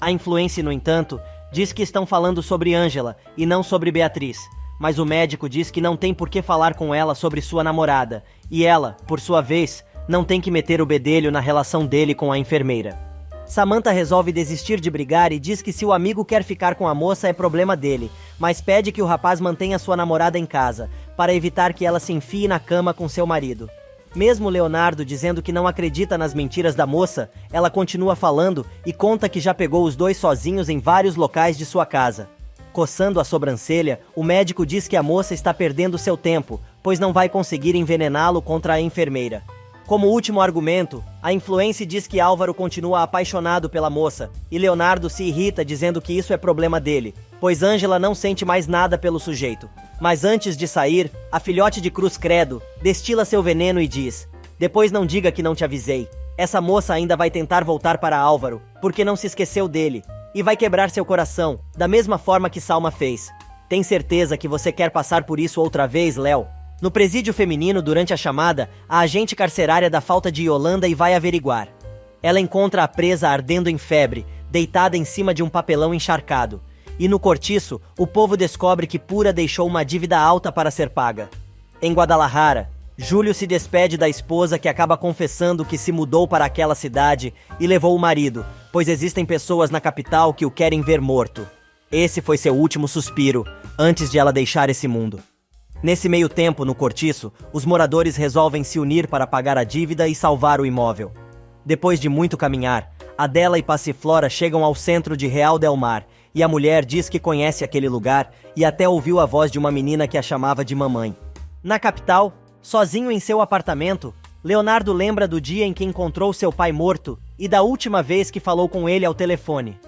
A influência, no entanto, diz que estão falando sobre Ângela e não sobre Beatriz, mas o médico diz que não tem por que falar com ela sobre sua namorada, e ela, por sua vez, não tem que meter o bedelho na relação dele com a enfermeira. Samantha resolve desistir de brigar e diz que se o amigo quer ficar com a moça é problema dele, mas pede que o rapaz mantenha sua namorada em casa, para evitar que ela se enfie na cama com seu marido. Mesmo Leonardo dizendo que não acredita nas mentiras da moça, ela continua falando e conta que já pegou os dois sozinhos em vários locais de sua casa. Coçando a sobrancelha, o médico diz que a moça está perdendo seu tempo, pois não vai conseguir envenená-lo contra a enfermeira. Como último argumento, a influência diz que Álvaro continua apaixonado pela moça, e Leonardo se irrita dizendo que isso é problema dele, pois Ângela não sente mais nada pelo sujeito. Mas antes de sair, a filhote de Cruz Credo destila seu veneno e diz: "Depois não diga que não te avisei. Essa moça ainda vai tentar voltar para Álvaro, porque não se esqueceu dele, e vai quebrar seu coração, da mesma forma que Salma fez. Tem certeza que você quer passar por isso outra vez, Léo?" No presídio feminino, durante a chamada, a agente carcerária dá falta de Yolanda e vai averiguar. Ela encontra a presa ardendo em febre, deitada em cima de um papelão encharcado. E no cortiço, o povo descobre que Pura deixou uma dívida alta para ser paga. Em Guadalajara, Júlio se despede da esposa, que acaba confessando que se mudou para aquela cidade e levou o marido, pois existem pessoas na capital que o querem ver morto. Esse foi seu último suspiro, antes de ela deixar esse mundo. Nesse meio tempo, no cortiço, os moradores resolvem se unir para pagar a dívida e salvar o imóvel. Depois de muito caminhar, Adela e Passiflora chegam ao centro de Real del Mar, e a mulher diz que conhece aquele lugar e até ouviu a voz de uma menina que a chamava de mamãe. Na capital, sozinho em seu apartamento, Leonardo lembra do dia em que encontrou seu pai morto e da última vez que falou com ele ao telefone.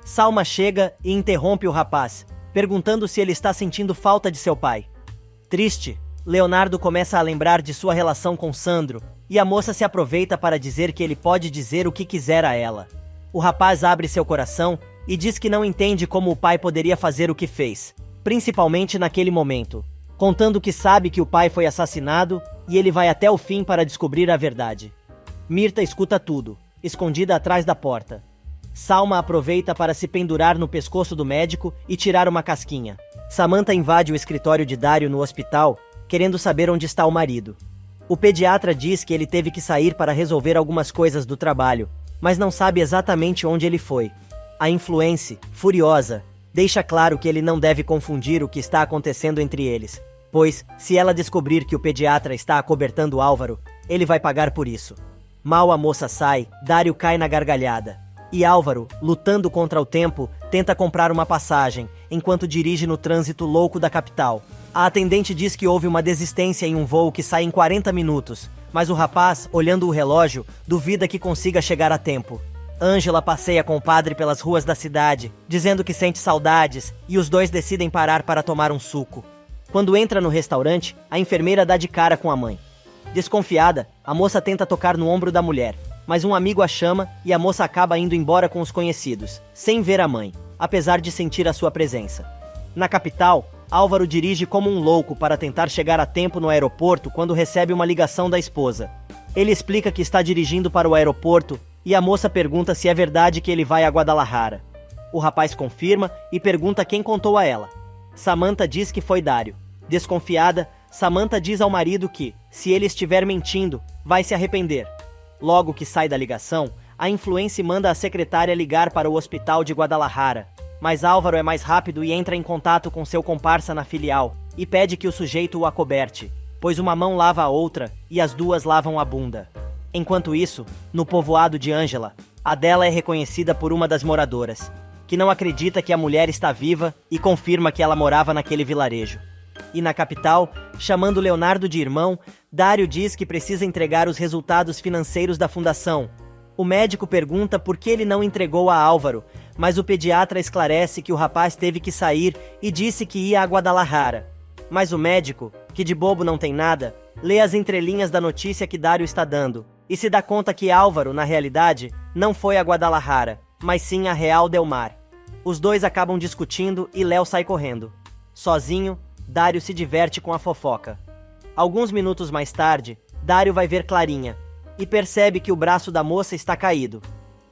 Salma chega e interrompe o rapaz, perguntando se ele está sentindo falta de seu pai. Triste, Leonardo começa a lembrar de sua relação com Sandro, e a moça se aproveita para dizer que ele pode dizer o que quiser a ela. O rapaz abre seu coração e diz que não entende como o pai poderia fazer o que fez, principalmente naquele momento, contando que sabe que o pai foi assassinado e ele vai até o fim para descobrir a verdade. Mirta escuta tudo, escondida atrás da porta. Salma aproveita para se pendurar no pescoço do médico e tirar uma casquinha. Samantha invade o escritório de Dário no hospital, querendo saber onde está o marido. O pediatra diz que ele teve que sair para resolver algumas coisas do trabalho, mas não sabe exatamente onde ele foi. A influência, furiosa, deixa claro que ele não deve confundir o que está acontecendo entre eles, pois, se ela descobrir que o pediatra está acobertando Álvaro, ele vai pagar por isso. Mal a moça sai, Dário cai na gargalhada. E Álvaro, lutando contra o tempo, tenta comprar uma passagem, enquanto dirige no trânsito louco da capital. A atendente diz que houve uma desistência em um voo que sai em 40 minutos, mas o rapaz, olhando o relógio, duvida que consiga chegar a tempo. Ângela passeia com o padre pelas ruas da cidade, dizendo que sente saudades, e os dois decidem parar para tomar um suco. Quando entra no restaurante, a enfermeira dá de cara com a mãe. Desconfiada, a moça tenta tocar no ombro da mulher, mas um amigo a chama e a moça acaba indo embora com os conhecidos, sem ver a mãe, apesar de sentir a sua presença. Na capital, Álvaro dirige como um louco para tentar chegar a tempo no aeroporto quando recebe uma ligação da esposa. Ele explica que está dirigindo para o aeroporto e a moça pergunta se é verdade que ele vai a Guadalajara. O rapaz confirma e pergunta quem contou a ela. Samantha diz que foi Dário. Desconfiada, Samantha diz ao marido que, se ele estiver mentindo, vai se arrepender. Logo que sai da ligação, a influência manda a secretária ligar para o hospital de Guadalajara. Mas Álvaro é mais rápido e entra em contato com seu comparsa na filial e pede que o sujeito o acoberte, pois uma mão lava a outra e as duas lavam a bunda. Enquanto isso, no povoado de Ângela, Adela é reconhecida por uma das moradoras, que não acredita que a mulher está viva e confirma que ela morava naquele vilarejo. E na capital, chamando Leonardo de irmão, Dário diz que precisa entregar os resultados financeiros da fundação. O médico pergunta por que ele não entregou a Álvaro, mas o pediatra esclarece que o rapaz teve que sair e disse que ia a Guadalajara. Mas o médico, que de bobo não tem nada, lê as entrelinhas da notícia que Dário está dando e se dá conta que Álvaro, na realidade, não foi a Guadalajara, mas sim a Real del Mar. Os dois acabam discutindo e Léo sai correndo. Sozinho, Dário se diverte com a fofoca. Alguns minutos mais tarde, Dário vai ver Clarinha e percebe que o braço da moça está caído.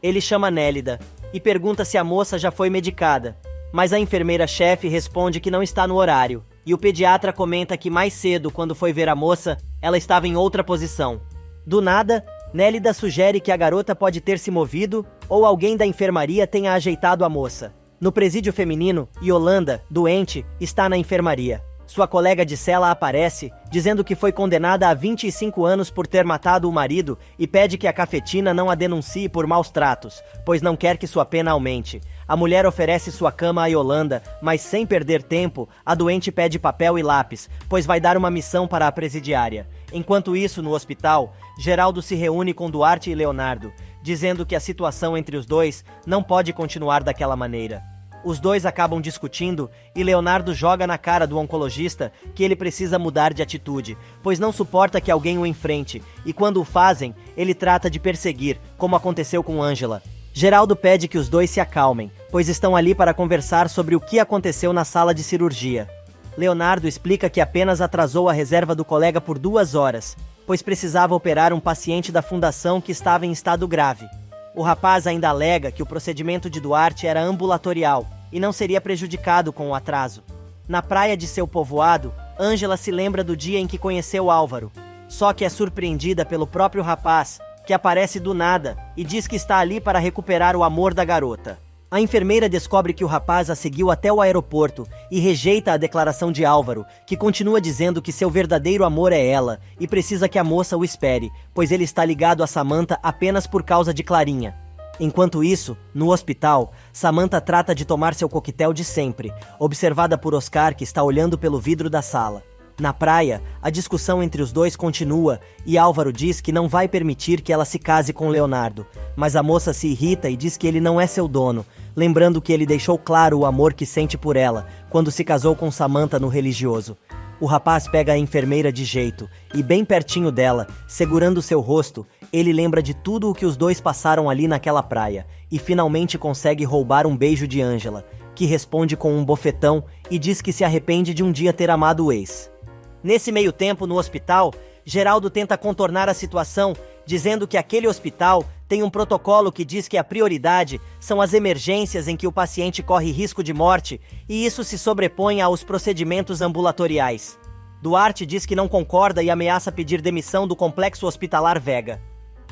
Ele chama Nélida e pergunta se a moça já foi medicada, mas a enfermeira-chefe responde que não está no horário, e o pediatra comenta que mais cedo, quando foi ver a moça, ela estava em outra posição. Do nada, Nélida sugere que a garota pode ter se movido ou alguém da enfermaria tenha ajeitado a moça. No presídio feminino, Yolanda, doente, está na enfermaria. Sua colega de cela aparece, dizendo que foi condenada a 25 anos por ter matado o marido e pede que a cafetina não a denuncie por maus tratos, pois não quer que sua pena aumente. A mulher oferece sua cama a Yolanda, mas sem perder tempo, a doente pede papel e lápis, pois vai dar uma missão para a presidiária. Enquanto isso, no hospital, Geraldo se reúne com Duarte e Leonardo, dizendo que a situação entre os dois não pode continuar daquela maneira. Os dois acabam discutindo e Leonardo joga na cara do oncologista que ele precisa mudar de atitude, pois não suporta que alguém o enfrente, e quando o fazem, ele trata de perseguir, como aconteceu com Ângela. Geraldo pede que os dois se acalmem, pois estão ali para conversar sobre o que aconteceu na sala de cirurgia. Leonardo explica que apenas atrasou a reserva do colega por 2 horas, pois precisava operar um paciente da fundação que estava em estado grave. O rapaz ainda alega que o procedimento de Duarte era ambulatorial e não seria prejudicado com o atraso. Na praia de seu povoado, Ângela se lembra do dia em que conheceu Álvaro, só que é surpreendida pelo próprio rapaz, que aparece do nada e diz que está ali para recuperar o amor da garota. A enfermeira descobre que o rapaz a seguiu até o aeroporto e rejeita a declaração de Álvaro, que continua dizendo que seu verdadeiro amor é ela e precisa que a moça o espere, pois ele está ligado a Samantha apenas por causa de Clarinha. Enquanto isso, no hospital, Samantha trata de tomar seu coquetel de sempre, observada por Oscar, que está olhando pelo vidro da sala. Na praia, a discussão entre os dois continua e Álvaro diz que não vai permitir que ela se case com Leonardo, mas a moça se irrita e diz que ele não é seu dono, lembrando que ele deixou claro o amor que sente por ela quando se casou com Samantha no religioso. O rapaz pega a enfermeira de jeito e, bem pertinho dela, segurando seu rosto, ele lembra de tudo o que os dois passaram ali naquela praia e finalmente consegue roubar um beijo de Ângela, que responde com um bofetão e diz que se arrepende de um dia ter amado o ex. Nesse meio tempo, no hospital, Geraldo tenta contornar a situação, dizendo que aquele hospital tem um protocolo que diz que a prioridade são as emergências em que o paciente corre risco de morte, e isso se sobrepõe aos procedimentos ambulatoriais. Duarte diz que não concorda e ameaça pedir demissão do complexo hospitalar Vega.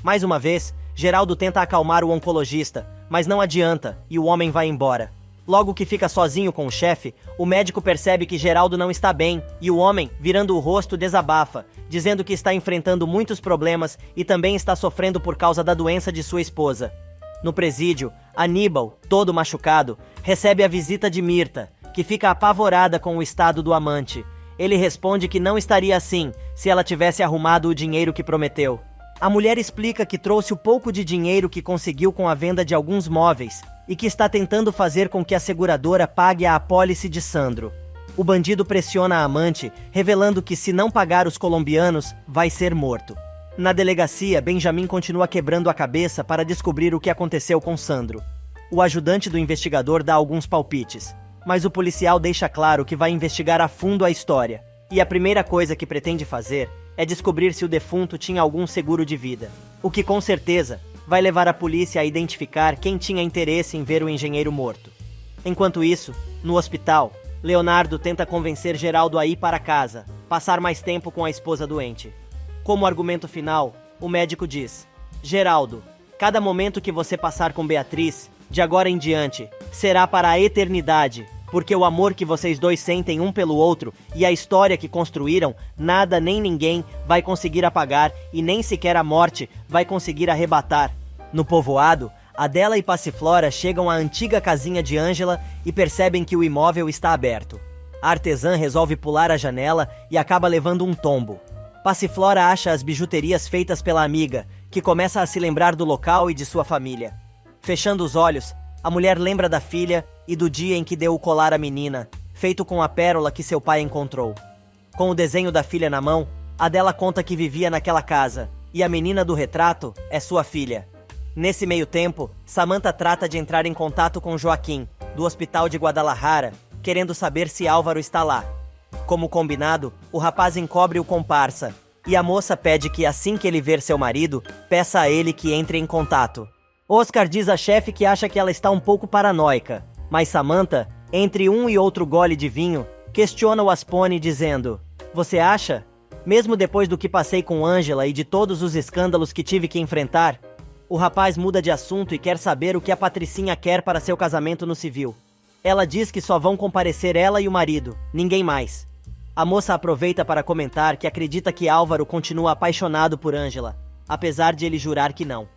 Mais uma vez, Geraldo tenta acalmar o oncologista, mas não adianta e o homem vai embora. Logo que fica sozinho com o chefe, o médico percebe que Geraldo não está bem e o homem, virando o rosto, desabafa, dizendo que está enfrentando muitos problemas e também está sofrendo por causa da doença de sua esposa. No presídio, Aníbal, todo machucado, recebe a visita de Mirta, que fica apavorada com o estado do amante. Ele responde que não estaria assim se ela tivesse arrumado o dinheiro que prometeu. A mulher explica que trouxe o pouco de dinheiro que conseguiu com a venda de alguns móveis e que está tentando fazer com que a seguradora pague a apólice de Sandro. O bandido pressiona a amante, revelando que se não pagar os colombianos, vai ser morto. Na delegacia, Benjamin continua quebrando a cabeça para descobrir o que aconteceu com Sandro. O ajudante do investigador dá alguns palpites, mas o policial deixa claro que vai investigar a fundo a história, e a primeira coisa que pretende fazer é descobrir se o defunto tinha algum seguro de vida, o que com certeza vai levar a polícia a identificar quem tinha interesse em ver o engenheiro morto. Enquanto isso, no hospital, Leonardo tenta convencer Geraldo a ir para casa, passar mais tempo com a esposa doente. Como argumento final, o médico diz: Geraldo, cada momento que você passar com Beatriz, de agora em diante, será para a eternidade, porque o amor que vocês dois sentem um pelo outro e a história que construíram, nada nem ninguém vai conseguir apagar e nem sequer a morte vai conseguir arrebatar. No povoado, Adela e Passiflora chegam à antiga casinha de Ângela e percebem que o imóvel está aberto. A artesã resolve pular a janela e acaba levando um tombo. Passiflora acha as bijuterias feitas pela amiga, que começa a se lembrar do local e de sua família. Fechando os olhos, a mulher lembra da filha e do dia em que deu o colar à menina, feito com a pérola que seu pai encontrou. Com o desenho da filha na mão, Adela conta que vivia naquela casa, e a menina do retrato é sua filha. Nesse meio tempo, Samantha trata de entrar em contato com Joaquim, do hospital de Guadalajara, querendo saber se Álvaro está lá. Como combinado, o rapaz encobre o comparsa, e a moça pede que assim que ele ver seu marido, peça a ele que entre em contato. Oscar diz à chefe que acha que ela está um pouco paranoica, mas Samantha, entre um e outro gole de vinho, questiona o Aspone dizendo: "Você acha? Mesmo depois do que passei com Ângela e de todos os escândalos que tive que enfrentar?" O rapaz muda de assunto e quer saber o que a Patricinha quer para seu casamento no civil. Ela diz que só vão comparecer ela e o marido, ninguém mais. A moça aproveita para comentar que acredita que Álvaro continua apaixonado por Ângela, apesar de ele jurar que não.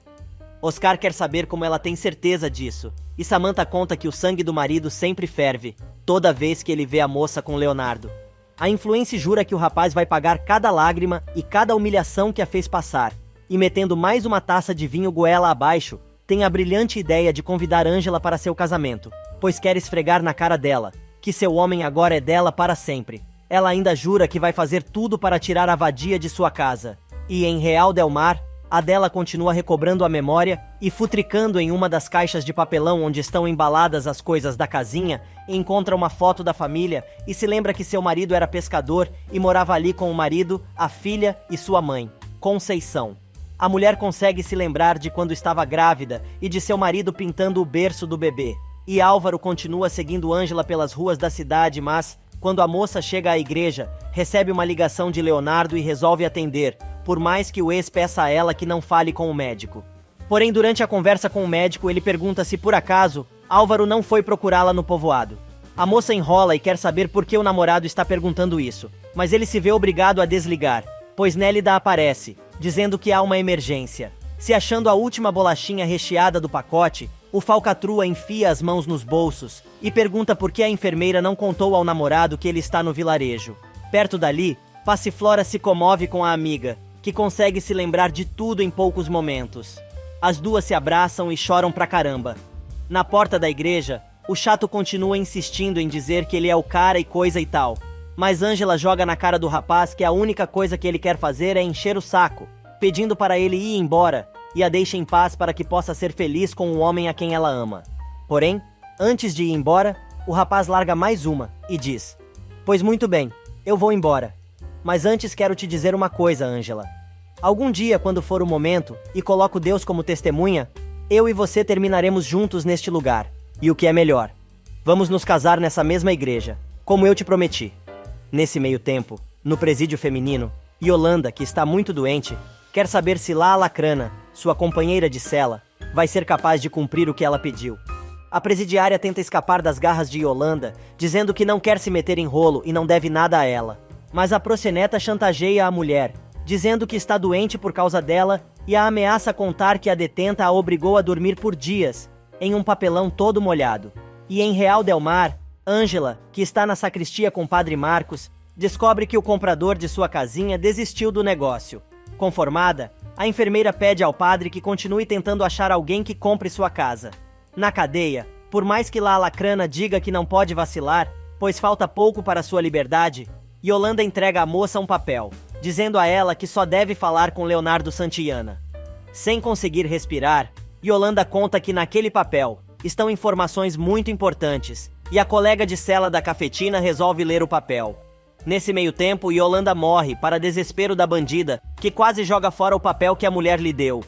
Oscar quer saber como ela tem certeza disso, e Samantha conta que o sangue do marido sempre ferve, toda vez que ele vê a moça com Leonardo. A influência jura que o rapaz vai pagar cada lágrima e cada humilhação que a fez passar, e metendo mais uma taça de vinho goela abaixo, tem a brilhante ideia de convidar Ângela para seu casamento, pois quer esfregar na cara dela, que seu homem agora é dela para sempre. Ela ainda jura que vai fazer tudo para tirar a vadia de sua casa. E em Real del Mar, Adela continua recobrando a memória e futricando em uma das caixas de papelão onde estão embaladas as coisas da casinha, encontra uma foto da família e se lembra que seu marido era pescador e morava ali com o marido, a filha e sua mãe, Conceição. A mulher consegue se lembrar de quando estava grávida e de seu marido pintando o berço do bebê. E Álvaro continua seguindo Ângela pelas ruas da cidade, mas, quando a moça chega à igreja, recebe uma ligação de Leonardo e resolve atender, por mais que o ex peça a ela que não fale com o médico. Porém, durante a conversa com o médico, ele pergunta se, por acaso, Álvaro não foi procurá-la no povoado. A moça enrola e quer saber por que o namorado está perguntando isso, mas ele se vê obrigado a desligar, pois Nélida aparece, dizendo que há uma emergência. Se achando a última bolachinha recheada do pacote, o falcatrua enfia as mãos nos bolsos e pergunta por que a enfermeira não contou ao namorado que ele está no vilarejo. Perto dali, Passiflora se comove com a amiga, que consegue se lembrar de tudo em poucos momentos. As duas se abraçam e choram pra caramba. Na porta da igreja, o chato continua insistindo em dizer que ele é o cara e coisa e tal. Mas Ângela joga na cara do rapaz que a única coisa que ele quer fazer é encher o saco, pedindo para ele ir embora e a deixa em paz para que possa ser feliz com o homem a quem ela ama. Porém, antes de ir embora, o rapaz larga mais uma e diz: "Pois muito bem, eu vou embora. Mas antes quero te dizer uma coisa, Ângela. Algum dia, quando for o momento, e coloco Deus como testemunha, eu e você terminaremos juntos neste lugar. E o que é melhor, vamos nos casar nessa mesma igreja, como eu te prometi." Nesse meio tempo, no presídio feminino, Yolanda, que está muito doente, quer saber se La Alacrana, sua companheira de cela, vai ser capaz de cumprir o que ela pediu. A presidiária tenta escapar das garras de Yolanda, dizendo que não quer se meter em rolo e não deve nada a ela. Mas a proxeneta chantageia a mulher, dizendo que está doente por causa dela e a ameaça contar que a detenta a obrigou a dormir por dias, em um papelão todo molhado. E em Real del Mar, Ângela, que está na sacristia com Padre Marcos, descobre que o comprador de sua casinha desistiu do negócio. Conformada, a enfermeira pede ao padre que continue tentando achar alguém que compre sua casa. Na cadeia, por mais que La Alacrana diga que não pode vacilar, pois falta pouco para sua liberdade, Yolanda entrega à moça um papel, dizendo a ela que só deve falar com Leonardo Santillana. Sem conseguir respirar, Yolanda conta que naquele papel estão informações muito importantes, e a colega de cela da cafetina resolve ler o papel. Nesse meio tempo, Yolanda morre para desespero da bandida, que quase joga fora o papel que a mulher lhe deu.